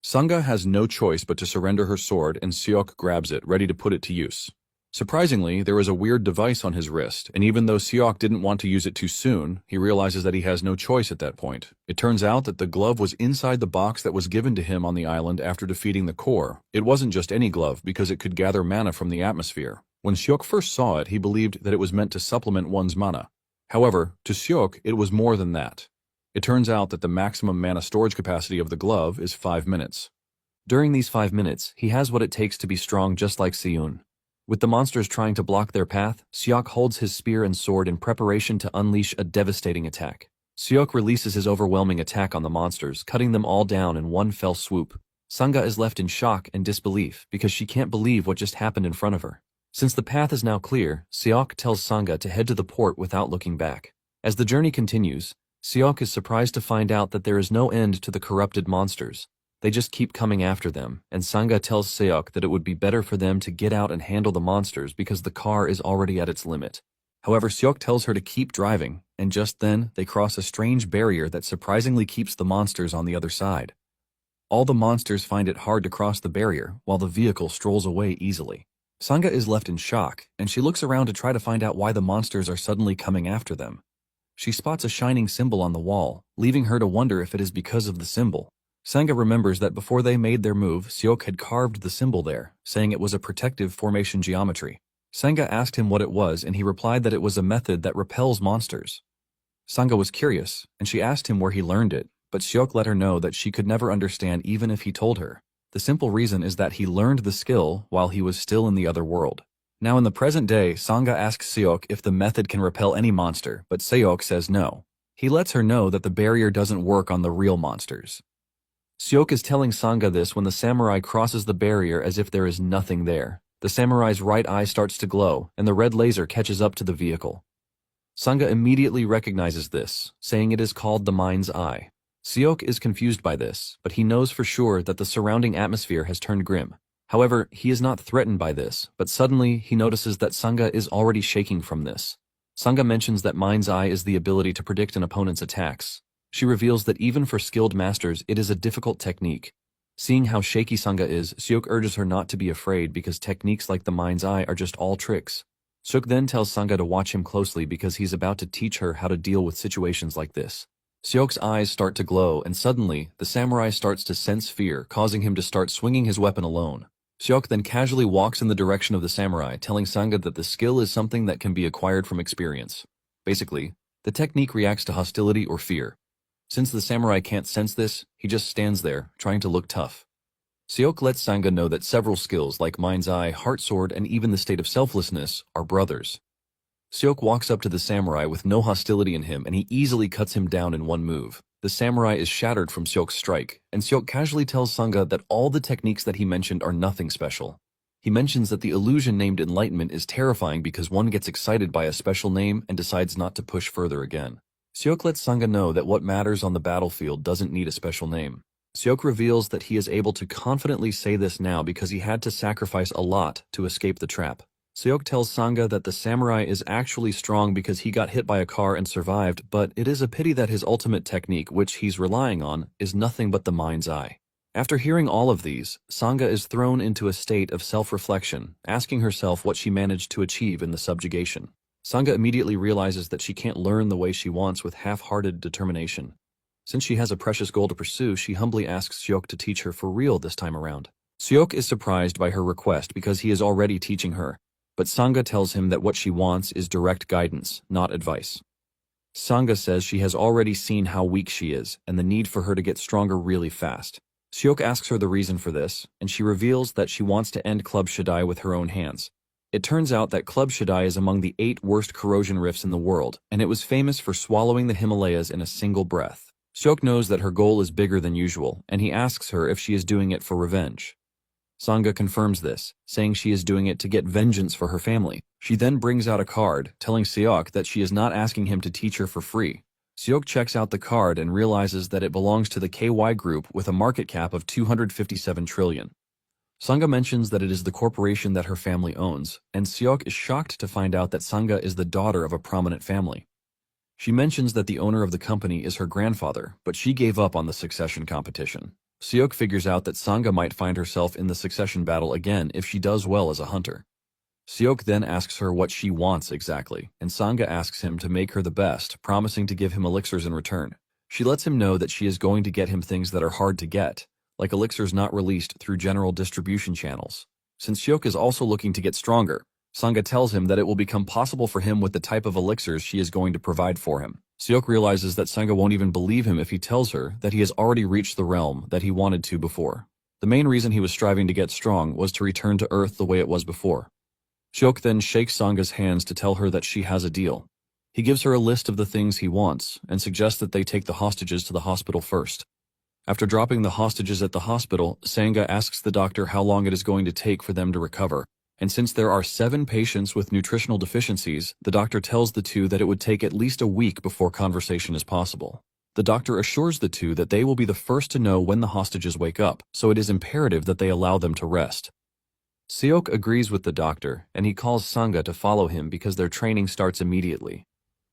Sanga has no choice but to surrender her sword, and Seok grabs it, ready to put it to use. Surprisingly, there is a weird device on his wrist, and even though Seok didn't want to use it too soon, he realizes that he has no choice at that point. It turns out that the glove was inside the box that was given to him on the island after defeating the core. It wasn't just any glove because it could gather mana from the atmosphere. When Seok first saw it, he believed that it was meant to supplement one's mana. However, to Seok, it was more than that. It turns out that the maximum mana storage capacity of the glove is 5 minutes. During these 5 minutes, he has what it takes to be strong just like Seon. With the monsters trying to block their path, Seok holds his spear and sword in preparation to unleash a devastating attack. Seok releases his overwhelming attack on the monsters, cutting them all down in one fell swoop. Sanga is left in shock and disbelief because she can't believe what just happened in front of her. Since the path is now clear, Seok tells Sanga to head to the port without looking back. As the journey continues, Seok is surprised to find out that there is no end to the corrupted monsters. They just keep coming after them, and Sanga tells Seok that it would be better for them to get out and handle the monsters because the car is already at its limit. However, Seok tells her to keep driving, and just then, they cross a strange barrier that surprisingly keeps the monsters on the other side. All the monsters find it hard to cross the barrier, while the vehicle strolls away easily. Sanga is left in shock, and she looks around to try to find out why the monsters are suddenly coming after them. She spots a shining symbol on the wall, leaving her to wonder if it is because of the symbol. Sanga remembers that before they made their move, Seok had carved the symbol there, saying it was a protective formation geometry. Sanga asked him what it was, and he replied that it was a method that repels monsters. Sanga was curious, and she asked him where he learned it, but Seok let her know that she could never understand even if he told her. The simple reason is that he learned the skill while he was still in the other world. Now in the present day, Sanga asks Seok if the method can repel any monster, but Seok says no. He lets her know that the barrier doesn't work on the real monsters. Seok is telling Sanga this when the samurai crosses the barrier as if there is nothing there. The samurai's right eye starts to glow, and the red laser catches up to the vehicle. Sanga immediately recognizes this, saying it is called the mind's eye. Seok is confused by this, but he knows for sure that the surrounding atmosphere has turned grim. However, he is not threatened by this, but suddenly he notices that Sanga is already shaking from this. Sanga mentions that mind's eye is the ability to predict an opponent's attacks. She reveals that even for skilled masters, it is a difficult technique. Seeing how shaky Sanga is, Seok urges her not to be afraid because techniques like the mind's eye are just all tricks. Seok then tells Sanga to watch him closely because he's about to teach her how to deal with situations like this. Seok's eyes start to glow, and suddenly, the samurai starts to sense fear, causing him to start swinging his weapon alone. Seok then casually walks in the direction of the samurai, telling Sanga that the skill is something that can be acquired from experience. Basically, the technique reacts to hostility or fear. Since the samurai can't sense this, he just stands there, trying to look tough. Seok lets Sanga know that several skills like Mind's Eye, Heart Sword, and even the state of selflessness are brothers. Seok walks up to the samurai with no hostility in him, and he easily cuts him down in one move. The samurai is shattered from Seok's strike, and Seok casually tells Sanga that all the techniques that he mentioned are nothing special. He mentions that the illusion named Enlightenment is terrifying because one gets excited by a special name and decides not to push further again. Seok lets Sanga know that what matters on the battlefield doesn't need a special name. Seok reveals that he is able to confidently say this now because he had to sacrifice a lot to escape the trap. Seok tells Sanga that the samurai is actually strong because he got hit by a car and survived, but it is a pity that his ultimate technique, which he's relying on, is nothing but the mind's eye. After hearing all of these, Sanga is thrown into a state of self-reflection, asking herself what she managed to achieve in the subjugation. Sanga immediately realizes that she can't learn the way she wants with half-hearted determination. Since she has a precious goal to pursue, she humbly asks Seok to teach her for real this time around. Seok is surprised by her request because he is already teaching her, but Sanga tells him that what she wants is direct guidance, not advice. Sanga says she has already seen how weak she is and the need for her to get stronger really fast. Seok asks her the reason for this, and she reveals that she wants to end Club Shaddai with her own hands. It turns out that Club Shaddai is among the 8 worst corrosion rifts in the world, and it was famous for swallowing the Himalayas in a single breath. Seok knows that her goal is bigger than usual, and he asks her if she is doing it for revenge. Sanga confirms this, saying she is doing it to get vengeance for her family. She then brings out a card, telling Seok that she is not asking him to teach her for free. Seok checks out the card and realizes that it belongs to the KY Group with a market cap of 257 trillion. Sanga mentions that it is the corporation that her family owns, and Seok is shocked to find out that Sanga is the daughter of a prominent family. She mentions that the owner of the company is her grandfather, but she gave up on the succession competition. Seok figures out that Sanga might find herself in the succession battle again if she does well as a hunter. Seok then asks her what she wants exactly, and Sanga asks him to make her the best, promising to give him elixirs in return. She lets him know that she is going to get him things that are hard to get, like elixirs not released through general distribution channels. Since Seok is also looking to get stronger, Sanga tells him that it will become possible for him with the type of elixirs she is going to provide for him. Seok realizes that Sanga won't even believe him if he tells her that he has already reached the realm that he wanted to before. The main reason he was striving to get strong was to return to Earth the way it was before. Seok then shakes Sanga's hands to tell her that she has a deal. He gives her a list of the things he wants and suggests that they take the hostages to the hospital first. After dropping the hostages at the hospital, Sanga asks the doctor how long it is going to take for them to recover, and since there are 7 patients with nutritional deficiencies, the doctor tells the two that it would take at least a week before conversation is possible. The doctor assures the two that they will be the first to know when the hostages wake up, so it is imperative that they allow them to rest. Seok agrees with the doctor, and he calls Sanga to follow him because their training starts immediately.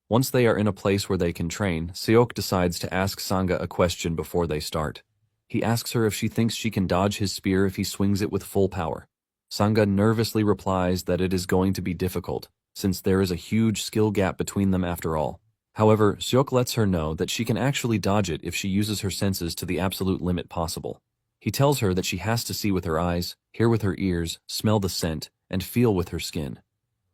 Once they are in a place where they can train, Seok decides to ask Sanga a question before they start. He asks her if she thinks she can dodge his spear if he swings it with full power. Sanga nervously replies that it is going to be difficult, since there is a huge skill gap between them after all. However, Seok lets her know that she can actually dodge it if she uses her senses to the absolute limit possible. He tells her that she has to see with her eyes, hear with her ears, smell the scent, and feel with her skin.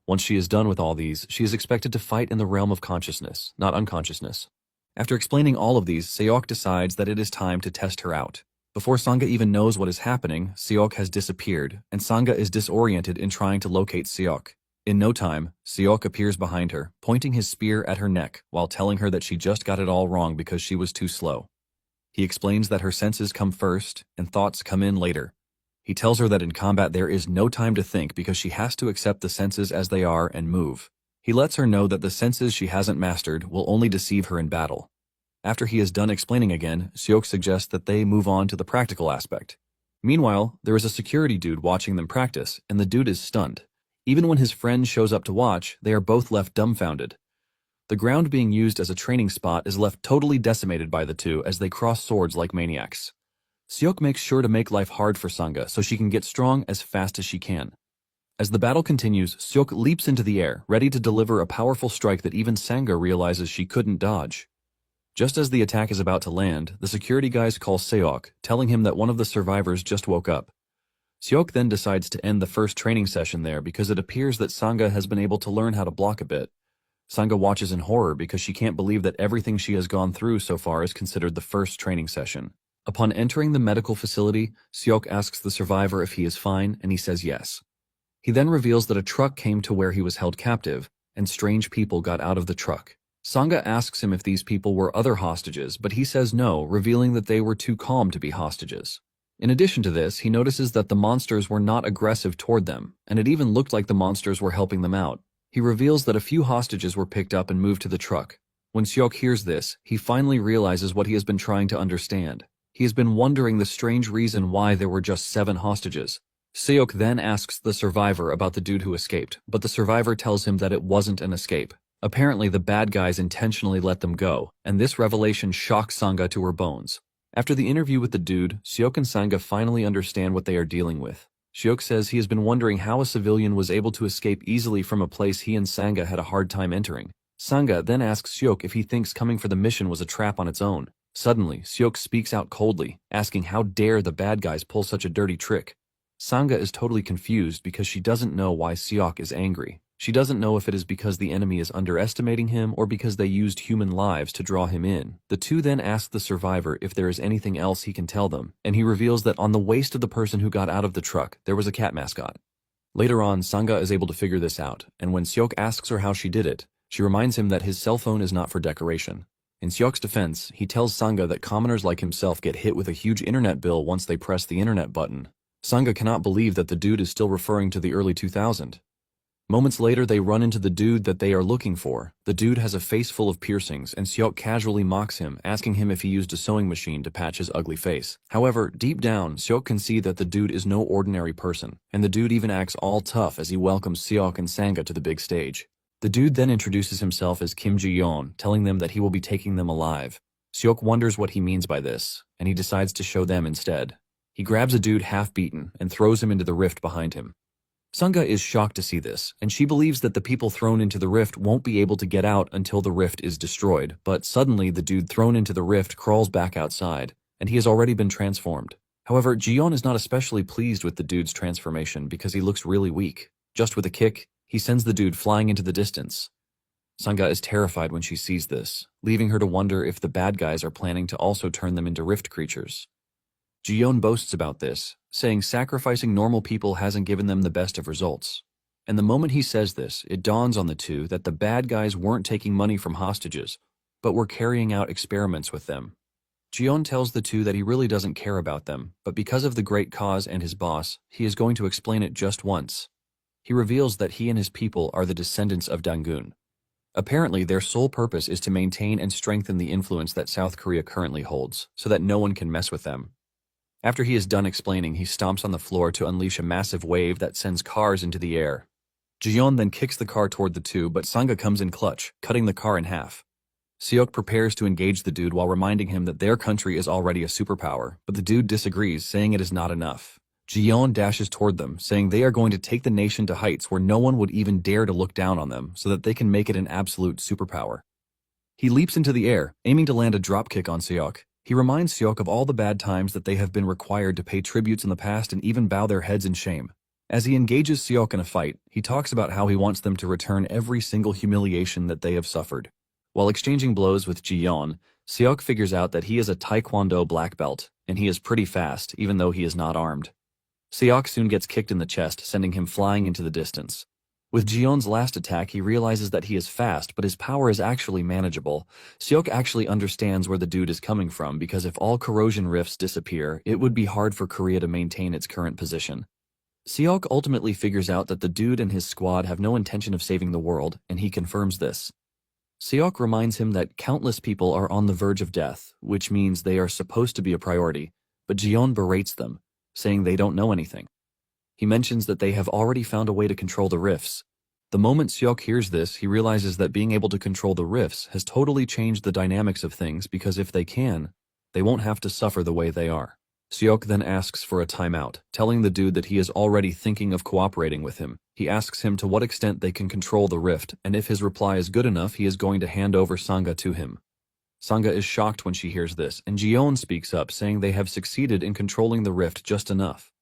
Once she is done with all these, she is expected to fight in the realm of consciousness, not unconsciousness. After explaining all of these, Seok decides that it is time to test her out. Before Sanga even knows what is happening, Seok has disappeared, and Sanga is disoriented in trying to locate Seok. In no time, Seok appears behind her, pointing his spear at her neck while telling her that she just got it all wrong because she was too slow. He explains that her senses come first and thoughts come in later. He tells her that in combat there is no time to think because she has to accept the senses as they are and move. He lets her know that the senses she hasn't mastered will only deceive her in battle. After he is done explaining again, Seok suggests that they move on to the practical aspect. Meanwhile, there is a security dude watching them practice, and the dude is stunned. Even when his friend shows up to watch, they are both left dumbfounded. The ground being used as a training spot is left totally decimated by the two as they cross swords like maniacs. Seok makes sure to make life hard for Sanga so she can get strong as fast as she can. As the battle continues, Seok leaps into the air, ready to deliver a powerful strike that even Sanga realizes she couldn't dodge. Just as the attack is about to land, the security guys call Seok, telling him that one of the survivors just woke up. Seok then decides to end the first training session there because it appears that Sanga has been able to learn how to block a bit. Sanga watches in horror because she can't believe that everything she has gone through so far is considered the first training session. Upon entering the medical facility, Seok asks the survivor if he is fine, and he says yes. He then reveals that a truck came to where he was held captive, and strange people got out of the truck. Sanga asks him if these people were other hostages, but he says no, revealing that they were too calm to be hostages. In addition to this, he notices that the monsters were not aggressive toward them, and it even looked like the monsters were helping them out. He reveals that a few hostages were picked up and moved to the truck. When Seok hears this, he finally realizes what he has been trying to understand. He has been wondering the strange reason why there were just 7 hostages. Seok then asks the survivor about the dude who escaped, but the survivor tells him that it wasn't an escape. Apparently, the bad guys intentionally let them go, and this revelation shocks Sanga to her bones. After the interview with the dude, Seok and Sanga finally understand what they are dealing with. Seok says he has been wondering how a civilian was able to escape easily from a place he and Sanga had a hard time entering. Sanga then asks Seok if he thinks coming for the mission was a trap on its own. Suddenly, Seok speaks out coldly, asking how dare the bad guys pull such a dirty trick. Sanga is totally confused because she doesn't know why Seok is angry. She doesn't know if it is because the enemy is underestimating him or because they used human lives to draw him in. The two then ask the survivor if there is anything else he can tell them, and he reveals that on the waist of the person who got out of the truck, there was a cat mascot. Later on, Sanga is able to figure this out, and when Seok asks her how she did it, she reminds him that his cell phone is not for decoration. In Seok's defense, he tells Sanga that commoners like himself get hit with a huge internet bill once they press the internet button. Sanga cannot believe that the dude is still referring to the early 2000s. Moments later, they run into the dude that they are looking for. The dude has a face full of piercings, and Seok casually mocks him, asking him if he used a sewing machine to patch his ugly face. However, deep down, Seok can see that the dude is no ordinary person, and the dude even acts all tough as he welcomes Seok and Sanga to the big stage. The dude then introduces himself as Kim Ji-yeon, telling them that he will be taking them alive. Seok wonders what he means by this, and he decides to show them instead. He grabs a dude half-beaten and throws him into the rift behind him. Sanga is shocked to see this, and she believes that the people thrown into the rift won't be able to get out until the rift is destroyed, but suddenly the dude thrown into the rift crawls back outside, and he has already been transformed. However, Ji-yeon is not especially pleased with the dude's transformation because he looks really weak. Just with a kick, he sends the dude flying into the distance. Sanga is terrified when she sees this, leaving her to wonder if the bad guys are planning to also turn them into rift creatures. Ji-yeon boasts about this, saying sacrificing normal people hasn't given them the best of results. And the moment he says this, it dawns on the two that the bad guys weren't taking money from hostages, but were carrying out experiments with them. Ji-yeon tells the two that he really doesn't care about them, but because of the great cause and his boss, he is going to explain it just once. He reveals that he and his people are the descendants of Dangun. Apparently, their sole purpose is to maintain and strengthen the influence that South Korea currently holds, so that no one can mess with them. After he is done explaining, he stomps on the floor to unleash a massive wave that sends cars into the air. Ji-yeon then kicks the car toward the two, but Sanga comes in clutch, cutting the car in half. Seok prepares to engage the dude while reminding him that their country is already a superpower, but the dude disagrees, saying it is not enough. Jiyeon dashes toward them, saying they are going to take the nation to heights where no one would even dare to look down on them so that they can make it an absolute superpower. He leaps into the air, aiming to land a dropkick on Seok. He reminds Seok of all the bad times that they have been required to pay tributes in the past and even bow their heads in shame. As he engages Seok in a fight, he talks about how he wants them to return every single humiliation that they have suffered. While exchanging blows with Jiyeon, Seok figures out that he is a Taekwondo black belt, and he is pretty fast, even though he is not armed. Seok soon gets kicked in the chest, sending him flying into the distance. With Jiyeon's last attack, he realizes that he is fast, but his power is actually manageable. Seok actually understands where the dude is coming from, because if all corrosion rifts disappear, it would be hard for Korea to maintain its current position. Seok ultimately figures out that the dude and his squad have no intention of saving the world, and he confirms this. Seok reminds him that countless people are on the verge of death, which means they are supposed to be a priority, but Jiyeon berates them, saying they don't know anything. He mentions that they have already found a way to control the rifts. The moment Seok hears this, he realizes that being able to control the rifts has totally changed the dynamics of things, because if they can, they won't have to suffer the way they are. Seok then asks for a timeout, telling the dude that he is already thinking of cooperating with him. He asks him to what extent they can control the rift, and if his reply is good enough, he is going to hand over Sangha to him. Sangha is shocked when she hears this, and Jiyeon speaks up, saying they have succeeded in controlling the rift just enough.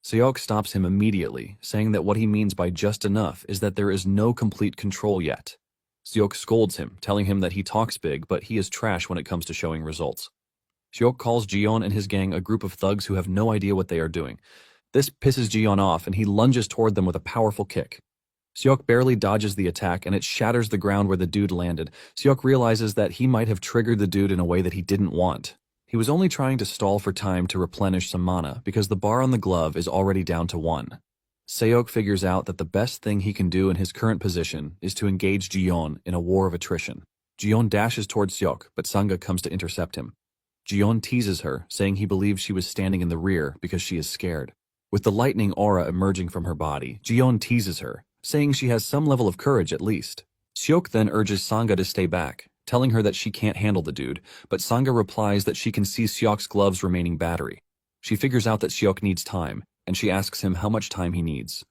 Seok stops him immediately, saying that what he means by just enough is that there is no complete control yet. Seok scolds him, telling him that he talks big, but he is trash when it comes to showing results. Seok calls Jiyeon and his gang a group of thugs who have no idea what they are doing. This pisses Jiyeon off, and he lunges toward them with a powerful kick. Seok barely dodges the attack, and it shatters the ground where the dude landed. Seok realizes that he might have triggered the dude in a way that he didn't want. He was only trying to stall for time to replenish some mana, because the bar on the glove is already down to 1. Seok figures out that the best thing he can do in his current position is to engage Jiyeon in a war of attrition. Jiyeon dashes towards Seok, but Sangha comes to intercept him. Jiyeon teases her, saying he believes she was standing in the rear because she is scared. With the lightning aura emerging from her body, Jiyeon teases her, saying she has some level of courage at least. Seok then urges Sangha to stay back, telling her that she can't handle the dude, but Sangha replies that she can see Seok's glove's remaining battery. She figures out that Seok needs time, and she asks him how much time he needs.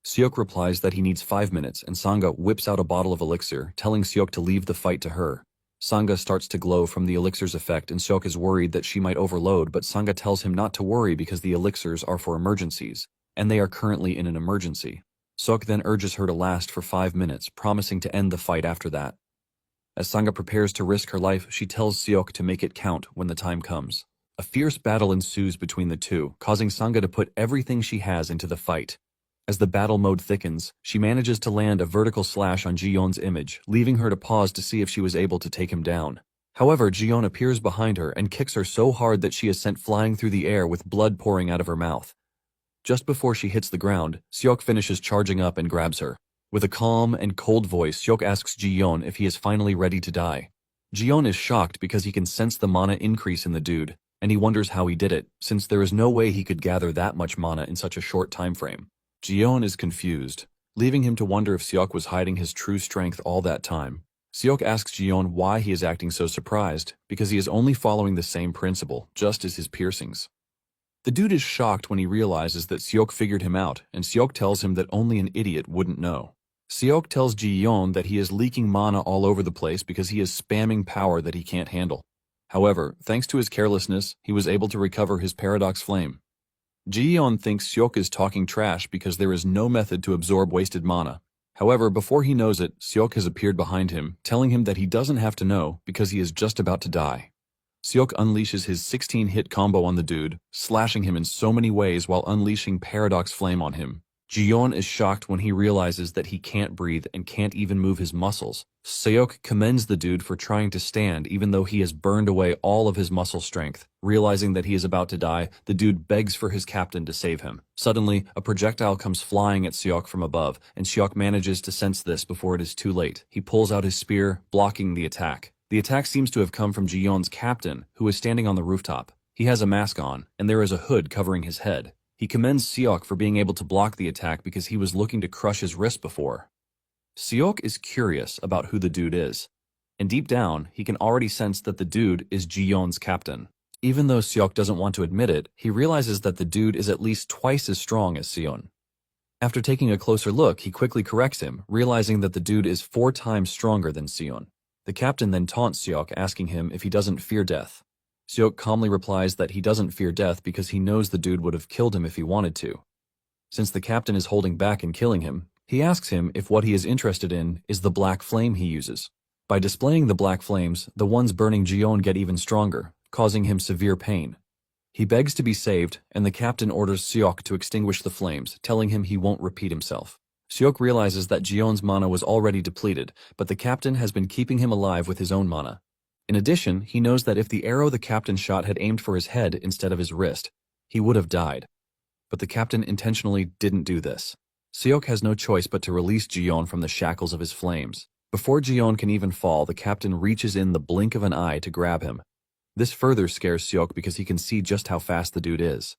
Seok replies that he needs 5 minutes, and Sangha whips out a bottle of elixir, telling Seok to leave the fight to her. Sangha starts to glow from the elixir's effect, and Seok is worried that she might overload, but Sangha tells him not to worry because the elixirs are for emergencies, and they are currently in an emergency. Seok then urges her to last for 5 minutes, promising to end the fight after that. As Sangha prepares to risk her life, she tells Seok to make it count when the time comes. A fierce battle ensues between the two, causing Sangha to put everything she has into the fight. As the battle mode thickens, she manages to land a vertical slash on Jiyeon's image, leaving her to pause to see if she was able to take him down. However, Jiyeon appears behind her and kicks her so hard that she is sent flying through the air with blood pouring out of her mouth. Just before she hits the ground, Seok finishes charging up and grabs her. With a calm and cold voice, Seok asks Jiyeon if he is finally ready to die. Jiyeon is shocked because he can sense the mana increase in the dude, and he wonders how he did it, since there is no way he could gather that much mana in such a short time frame. Jiyeon is confused, leaving him to wonder if Seok was hiding his true strength all that time. Seok asks Jiyeon why he is acting so surprised, because he is only following the same principle, just as his piercings. The dude is shocked when he realizes that Seok figured him out, and Seok tells him that only an idiot wouldn't know. Seok tells Jiyeon that he is leaking mana all over the place because he is spamming power that he can't handle. However, thanks to his carelessness, he was able to recover his paradox flame. Jiyeon thinks Seok is talking trash because there is no method to absorb wasted mana. However, before he knows it, Seok has appeared behind him, telling him that he doesn't have to know because he is just about to die. Seok unleashes his 16-hit combo on the dude, slashing him in so many ways while unleashing paradox flame on him. Jiyeon is shocked when he realizes that he can't breathe and can't even move his muscles. Seok commends the dude for trying to stand even though he has burned away all of his muscle strength. Realizing that he is about to die, the dude begs for his captain to save him. Suddenly, a projectile comes flying at Seok from above, and Seok manages to sense this before it is too late. He pulls out his spear, blocking the attack. The attack seems to have come from Jiyeon's captain, who is standing on the rooftop. He has a mask on, and there is a hood covering his head. He commends Seok for being able to block the attack because he was looking to crush his wrist before. Seok is curious about who the dude is, and deep down, he can already sense that the dude is Jiyeon's captain. Even though Seok doesn't want to admit it, he realizes that the dude is at least twice as strong as Seon. After taking a closer look, he quickly corrects him, realizing that the dude is 4 times stronger than Seon. The captain then taunts Seok, asking him if he doesn't fear death. Seok calmly replies that he doesn't fear death because he knows the dude would have killed him if he wanted to. Since the captain is holding back and killing him, he asks him if what he is interested in is the black flame he uses. By displaying the black flames, the ones burning Jion get even stronger, causing him severe pain. He begs to be saved, and the captain orders Seok to extinguish the flames, telling him he won't repeat himself. Seok realizes that Jion's mana was already depleted, but the captain has been keeping him alive with his own mana. In addition, he knows that if the arrow the captain shot had aimed for his head instead of his wrist, he would have died. But the captain intentionally didn't do this. Seok has no choice but to release Jion from the shackles of his flames. Before Jion can even fall, the captain reaches in the blink of an eye to grab him. This further scares Seok because he can see just how fast the dude is.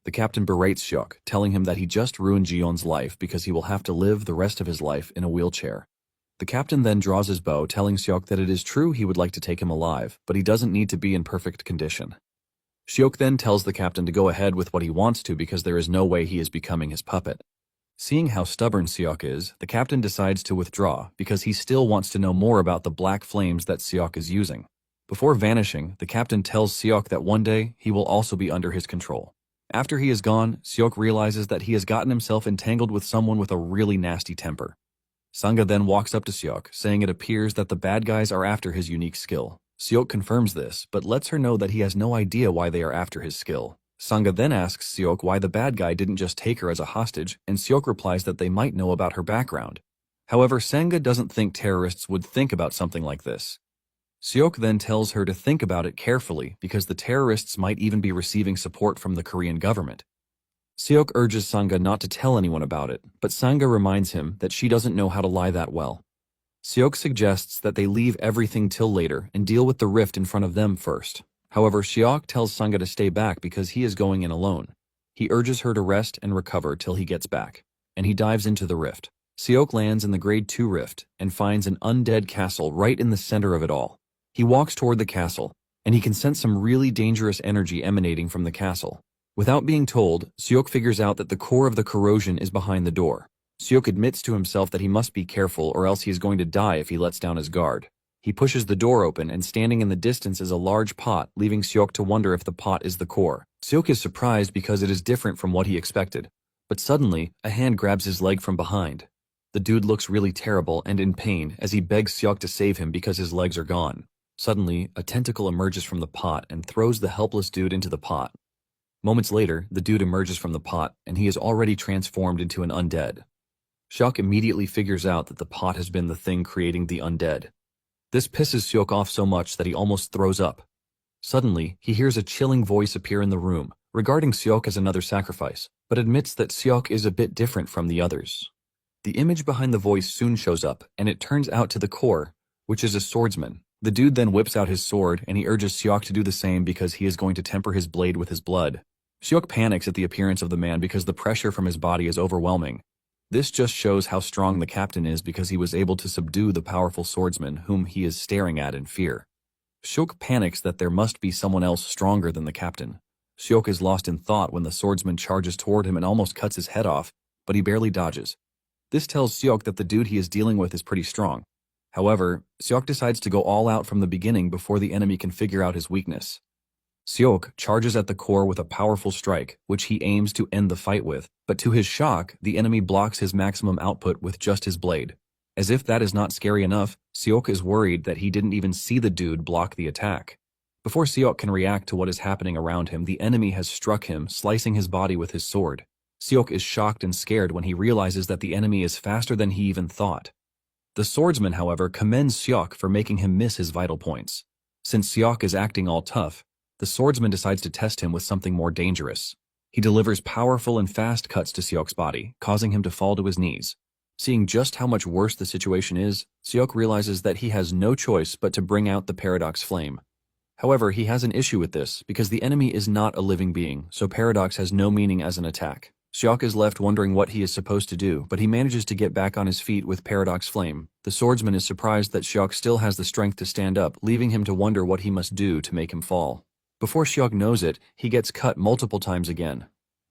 The captain berates Seok, telling him that he just ruined Jion's life because he will have to live the rest of his life in a wheelchair. The captain then draws his bow, telling Seok that it is true he would like to take him alive, but he doesn't need to be in perfect condition. Seok then tells the captain to go ahead with what he wants to because there is no way he is becoming his puppet. Seeing how stubborn Seok is, the captain decides to withdraw because he still wants to know more about the black flames that Seok is using. Before vanishing, the captain tells Seok that one day he will also be under his control. After he is gone, Seok realizes that he has gotten himself entangled with someone with a really nasty temper. Sangha then walks up to Seok, saying it appears that the bad guys are after his unique skill. Seok confirms this, but lets her know that he has no idea why they are after his skill. Sangha then asks Seok why the bad guy didn't just take her as a hostage, and Seok replies that they might know about her background. However, Sangha doesn't think terrorists would think about something like this. Seok then tells her to think about it carefully because the terrorists might even be receiving support from the Korean government. Seok urges Sangha not to tell anyone about it, but Sangha reminds him that she doesn't know how to lie that well. Seok suggests that they leave everything till later and deal with the rift in front of them first. However, Seok tells Sangha to stay back because he is going in alone. He urges her to rest and recover till he gets back, and he dives into the rift. Seok lands in the Grade 2 rift and finds an undead castle right in the center of it all. He walks toward the castle, and he can sense some really dangerous energy emanating from the castle. Without being told, Seok figures out that the core of the corrosion is behind the door. Seok admits to himself that he must be careful or else he is going to die if he lets down his guard. He pushes the door open, and standing in the distance is a large pot, leaving Seok to wonder if the pot is the core. Seok is surprised because it is different from what he expected. But suddenly, a hand grabs his leg from behind. The dude looks really terrible and in pain as he begs Seok to save him because his legs are gone. Suddenly, a tentacle emerges from the pot and throws the helpless dude into the pot. Moments later, the dude emerges from the pot, and he is already transformed into an undead. Seok immediately figures out that the pot has been the thing creating the undead. This pisses Seok off so much that he almost throws up. Suddenly, he hears a chilling voice appear in the room, regarding Seok as another sacrifice, but admits that Seok is a bit different from the others. The image behind the voice soon shows up, and it turns out to the core, which is a swordsman. The dude then whips out his sword, and he urges Seok to do the same because he is going to temper his blade with his blood. Seok panics at the appearance of the man because the pressure from his body is overwhelming. This just shows how strong the captain is because he was able to subdue the powerful swordsman whom he is staring at in fear. Seok panics that there must be someone else stronger than the captain. Seok is lost in thought when the swordsman charges toward him and almost cuts his head off, but he barely dodges. This tells Seok that the dude he is dealing with is pretty strong. However, Seok decides to go all out from the beginning before the enemy can figure out his weakness. Seok charges at the core with a powerful strike, which he aims to end the fight with, but to his shock, the enemy blocks his maximum output with just his blade. As if that is not scary enough, Seok is worried that he didn't even see the dude block the attack. Before Seok can react to what is happening around him, the enemy has struck him, slicing his body with his sword. Seok is shocked and scared when he realizes that the enemy is faster than he even thought. The swordsman, however, commends Seok for making him miss his vital points. Since Seok is acting all tough, the swordsman decides to test him with something more dangerous. He delivers powerful and fast cuts to Seok's body, causing him to fall to his knees. Seeing just how much worse the situation is, Seok realizes that he has no choice but to bring out the Paradox Flame. However, he has an issue with this because the enemy is not a living being, so Paradox has no meaning as an attack. Seok is left wondering what he is supposed to do, but he manages to get back on his feet with Paradox Flame. The swordsman is surprised that Seok still has the strength to stand up, leaving him to wonder what he must do to make him fall. Before Seok knows it, he gets cut multiple times again.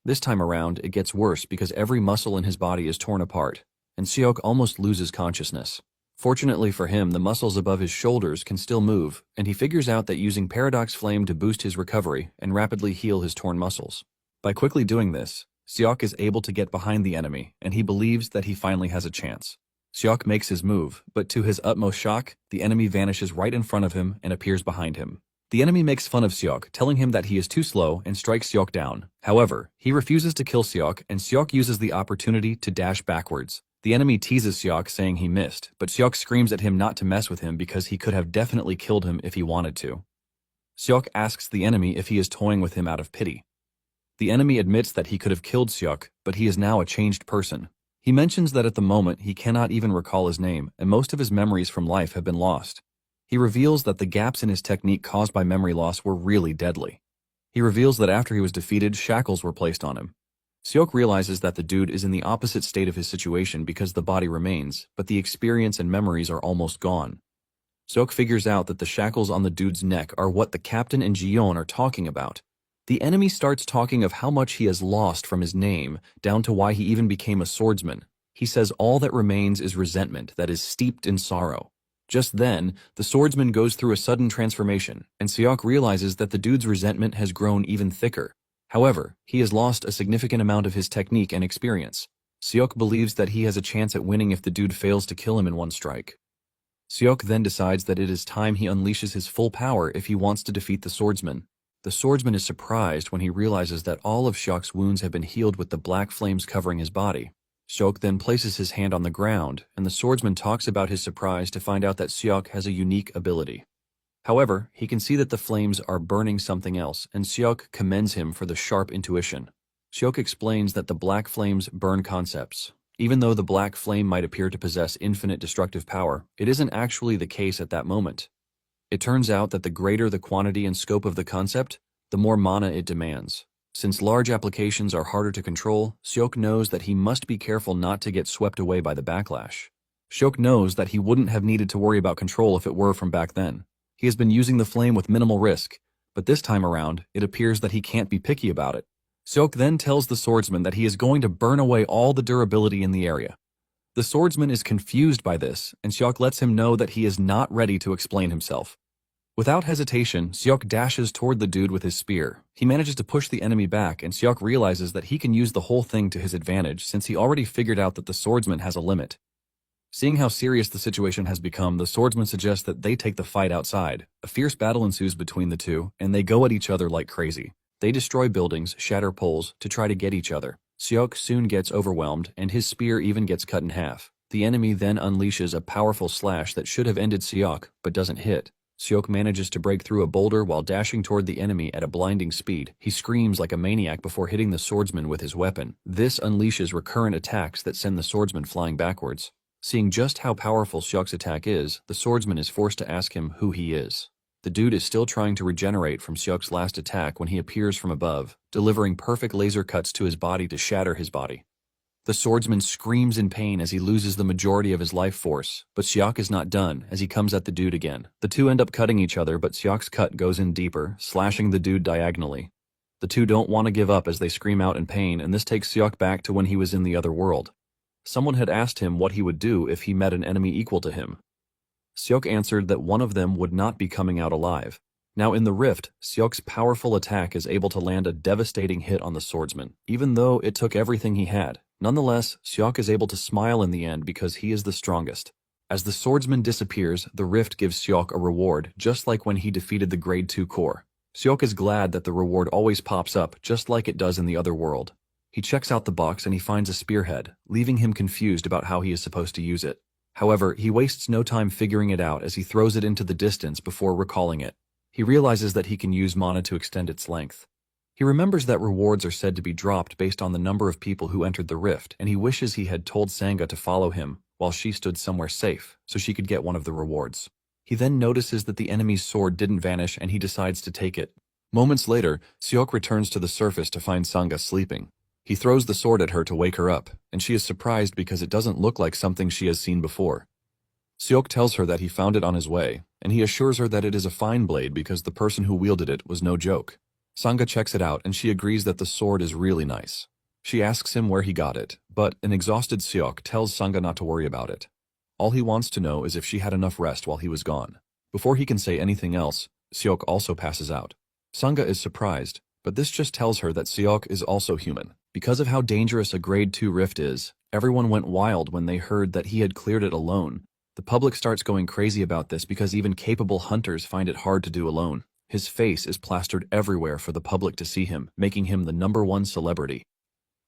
This time around, it gets worse because every muscle in his body is torn apart, and Seok almost loses consciousness. Fortunately for him, the muscles above his shoulders can still move, and he figures out that using Paradox Flame to boost his recovery and rapidly heal his torn muscles. By quickly doing this, Seok is able to get behind the enemy, and he believes that he finally has a chance. Seok makes his move, but to his utmost shock, the enemy vanishes right in front of him and appears behind him. The enemy makes fun of Seok, telling him that he is too slow and strikes Seok down. However, he refuses to kill Seok, and Seok uses the opportunity to dash backwards. The enemy teases Seok, saying he missed, but Seok screams at him not to mess with him because he could have definitely killed him if he wanted to. Seok asks the enemy if he is toying with him out of pity. The enemy admits that he could have killed Seok, but he is now a changed person. He mentions that at the moment he cannot even recall his name, and most of his memories from life have been lost. He reveals that the gaps in his technique caused by memory loss were really deadly. He reveals that after he was defeated, shackles were placed on him. Seok realizes that the dude is in the opposite state of his situation because the body remains, but the experience and memories are almost gone. Seok figures out that the shackles on the dude's neck are what the captain and Jiyeon are talking about. The enemy starts talking of how much he has lost from his name, down to why he even became a swordsman. He says all that remains is resentment that is steeped in sorrow. Just then, the swordsman goes through a sudden transformation, and Seok realizes that the dude's resentment has grown even thicker. However, he has lost a significant amount of his technique and experience. Seok believes that he has a chance at winning if the dude fails to kill him in one strike. Seok then decides that it is time he unleashes his full power if he wants to defeat the swordsman. The swordsman is surprised when he realizes that all of Seok's wounds have been healed with the black flames covering his body. Seok then places his hand on the ground, and the swordsman talks about his surprise to find out that Seok has a unique ability. However, he can see that the flames are burning something else, and Seok commends him for the sharp intuition. Seok explains that the black flames burn concepts. Even though the black flame might appear to possess infinite destructive power, it isn't actually the case at that moment. It turns out that the greater the quantity and scope of the concept, the more mana it demands. Since large applications are harder to control, Seok knows that he must be careful not to get swept away by the backlash. Seok knows that he wouldn't have needed to worry about control if it were from back then. He has been using the flame with minimal risk, but this time around, it appears that he can't be picky about it. Seok then tells the swordsman that he is going to burn away all the durability in the area. The swordsman is confused by this, and Seok lets him know that he is not ready to explain himself. Without hesitation, Seok dashes toward the dude with his spear. He manages to push the enemy back, and Seok realizes that he can use the whole thing to his advantage since he already figured out that the swordsman has a limit. Seeing how serious the situation has become, the swordsman suggests that they take the fight outside. A fierce battle ensues between the two, and they go at each other like crazy. They destroy buildings, shatter poles, to try to get each other. Seok soon gets overwhelmed, and his spear even gets cut in half. The enemy then unleashes a powerful slash that should have ended Seok, but doesn't hit. Seok manages to break through a boulder while dashing toward the enemy at a blinding speed. He screams like a maniac before hitting the swordsman with his weapon. This unleashes recurrent attacks that send the swordsman flying backwards. Seeing just how powerful Seok's attack is, the swordsman is forced to ask him who he is. The dude is still trying to regenerate from Seok's last attack when he appears from above, delivering perfect laser cuts to his body to shatter his body. The swordsman screams in pain as he loses the majority of his life force, but Seok is not done as he comes at the dude again. The two end up cutting each other, but Seok's cut goes in deeper, slashing the dude diagonally. The two don't want to give up as they scream out in pain, and this takes Seok back to when he was in the other world. Someone had asked him what he would do if he met an enemy equal to him. Seok answered that one of them would not be coming out alive. Now in the rift, Seok's powerful attack is able to land a devastating hit on the swordsman, even though it took everything he had. Nonetheless, Seok is able to smile in the end because he is the strongest. As the swordsman disappears, the rift gives Seok a reward, just like when he defeated the Grade 2 core. Seok is glad that the reward always pops up, just like it does in the other world. He checks out the box and he finds a spearhead, leaving him confused about how he is supposed to use it. However, he wastes no time figuring it out as he throws it into the distance before recalling it. He realizes that he can use mana to extend its length. He remembers that rewards are said to be dropped based on the number of people who entered the rift, and he wishes he had told Sangha to follow him while she stood somewhere safe so she could get one of the rewards. He then notices that the enemy's sword didn't vanish and he decides to take it. Moments later, Seok returns to the surface to find Sangha sleeping. He throws the sword at her to wake her up, and she is surprised because it doesn't look like something she has seen before. Seok tells her that he found it on his way, and he assures her that it is a fine blade because the person who wielded it was no joke. Sanga checks it out and she agrees that the sword is really nice. She asks him where he got it, but an exhausted Seok tells Sanga not to worry about it. All he wants to know is if she had enough rest while he was gone. Before he can say anything else, Seok also passes out. Sanga is surprised, but this just tells her that Seok is also human. Because of how dangerous a grade 2 rift is, everyone went wild when they heard that he had cleared it alone. The public starts going crazy about this because even capable hunters find it hard to do alone. His face is plastered everywhere for the public to see him, making him the #1 celebrity.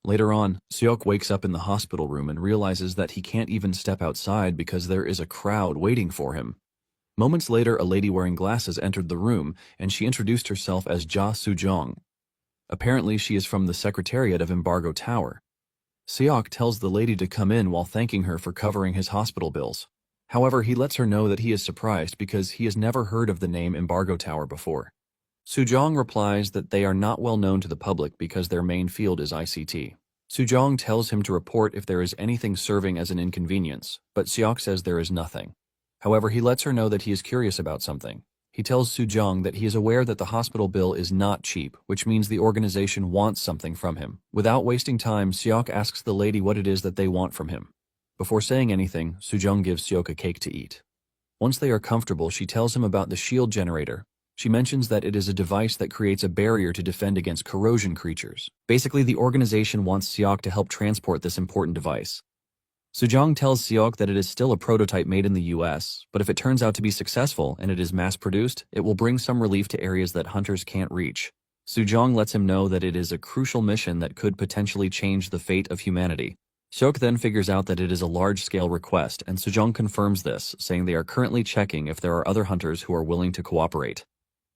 Later on, Seok wakes up in the hospital room and realizes that he can't even step outside because there is a crowd waiting for him. Moments later, a lady wearing glasses entered the room, and she introduced herself as Ja Soo-jong. Apparently, she is from the Secretariat of Embargo Tower. Seok tells the lady to come in while thanking her for covering his hospital bills. However, he lets her know that he is surprised because he has never heard of the name Embargo Tower before. Soo-jong replies that they are not well known to the public because their main field is ICT. Soo-jong tells him to report if there is anything serving as an inconvenience, but Seok says there is nothing. However, he lets her know that he is curious about something. He tells Soo-jong that he is aware that the hospital bill is not cheap, which means the organization wants something from him. Without wasting time, Seok asks the lady what it is that they want from him. Before saying anything, Soo-jong gives Seok a cake to eat. Once they are comfortable, she tells him about the shield generator. She mentions that it is a device that creates a barrier to defend against corrosion creatures. Basically, the organization wants Seok to help transport this important device. Soo-jong tells Seok that it is still a prototype made in the US, but if it turns out to be successful and it is mass-produced, it will bring some relief to areas that hunters can't reach. Soo-jong lets him know that it is a crucial mission that could potentially change the fate of humanity. Seok then figures out that it is a large-scale request, and Soo-jong confirms this, saying they are currently checking if there are other hunters who are willing to cooperate.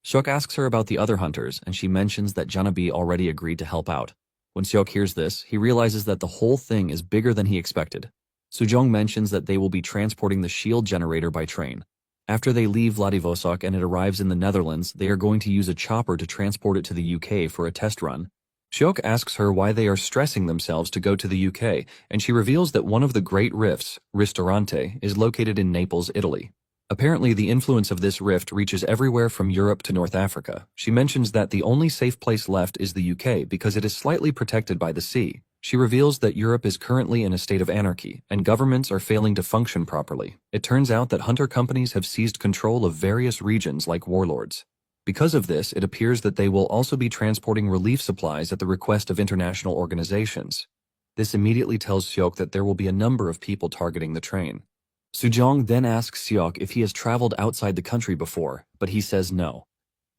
Seok asks her about the other hunters, and she mentions that Janabi already agreed to help out. When Seok hears this, he realizes that the whole thing is bigger than he expected. Soo-jong mentions that they will be transporting the shield generator by train. After they leave Vladivostok and it arrives in the Netherlands, they are going to use a chopper to transport it to the UK for a test run. Seok asks her why they are stressing themselves to go to the UK, and she reveals that one of the great rifts, Ristorante, is located in Naples, Italy. Apparently, the influence of this rift reaches everywhere from Europe to North Africa. She mentions that the only safe place left is the UK because it is slightly protected by the sea. She reveals that Europe is currently in a state of anarchy, and governments are failing to function properly. It turns out that hunter companies have seized control of various regions like warlords. Because of this, it appears that they will also be transporting relief supplies at the request of international organizations. This immediately tells Seok that there will be a number of people targeting the train. Soo-jong then asks Seok if he has traveled outside the country before, but he says no.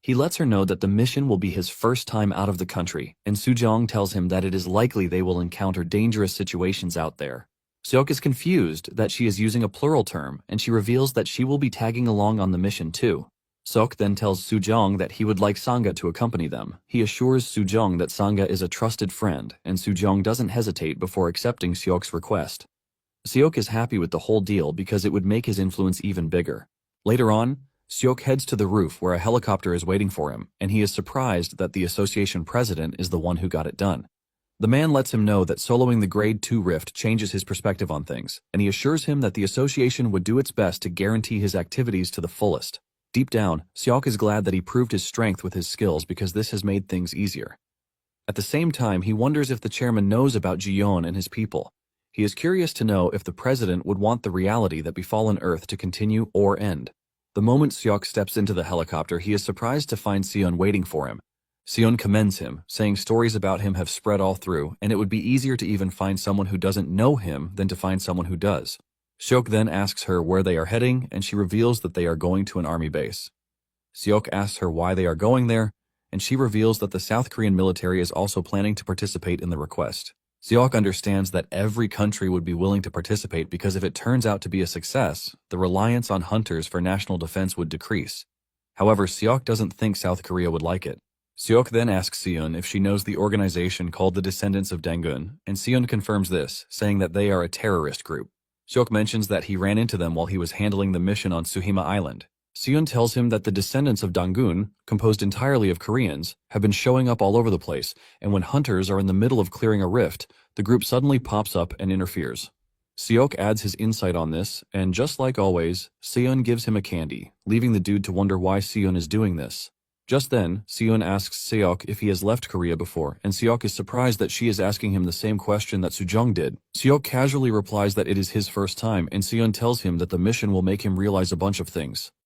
He lets her know that the mission will be his first time out of the country, and Soo-jong tells him that it is likely they will encounter dangerous situations out there. Seok is confused that she is using a plural term, and she reveals that she will be tagging along on the mission too. Seok then tells Soo-jong that he would like Sanga to accompany them. He assures Soo-jong that Sanga is a trusted friend, and Soo-jong doesn't hesitate before accepting Seok's request. Seok is happy with the whole deal because it would make his influence even bigger. Later on, Seok heads to the roof where a helicopter is waiting for him, and he is surprised that the association president is the one who got it done. The man lets him know that soloing the Grade 2 rift changes his perspective on things, and he assures him that the association would do its best to guarantee his activities to the fullest. Deep down, Seok is glad that he proved his strength with his skills because this has made things easier. At the same time, he wonders if the chairman knows about Jiyeon and his people. He is curious to know if the president would want the reality that befallen Earth to continue or end. The moment Seok steps into the helicopter, he is surprised to find Seon waiting for him. Seon commends him, saying stories about him have spread all through, and it would be easier to even find someone who doesn't know him than to find someone who does. Seok then asks her where they are heading, and she reveals that they are going to an army base. Seok asks her why they are going there, and she reveals that the South Korean military is also planning to participate in the request. Seok understands that every country would be willing to participate because if it turns out to be a success, the reliance on hunters for national defense would decrease. However, Seok doesn't think South Korea would like it. Seok then asks Seon if she knows the organization called the Descendants of Dangun, and Seon confirms this, saying that they are a terrorist group. Seok mentions that he ran into them while he was handling the mission on Suhima Island. Seon tells him that the descendants of Dangun, composed entirely of Koreans, have been showing up all over the place, and when hunters are in the middle of clearing a rift, the group suddenly pops up and interferes. Seok adds his insight on this, and just like always, Seon gives him a candy, leaving the dude to wonder why Seon is doing this. Just then, Seon asks Seok if he has left Korea before, and Seok is surprised that she is asking him the same question that Sujong did. Seok casually replies that it is his first time, and Seon tells him that the mission will make him realize a bunch of things.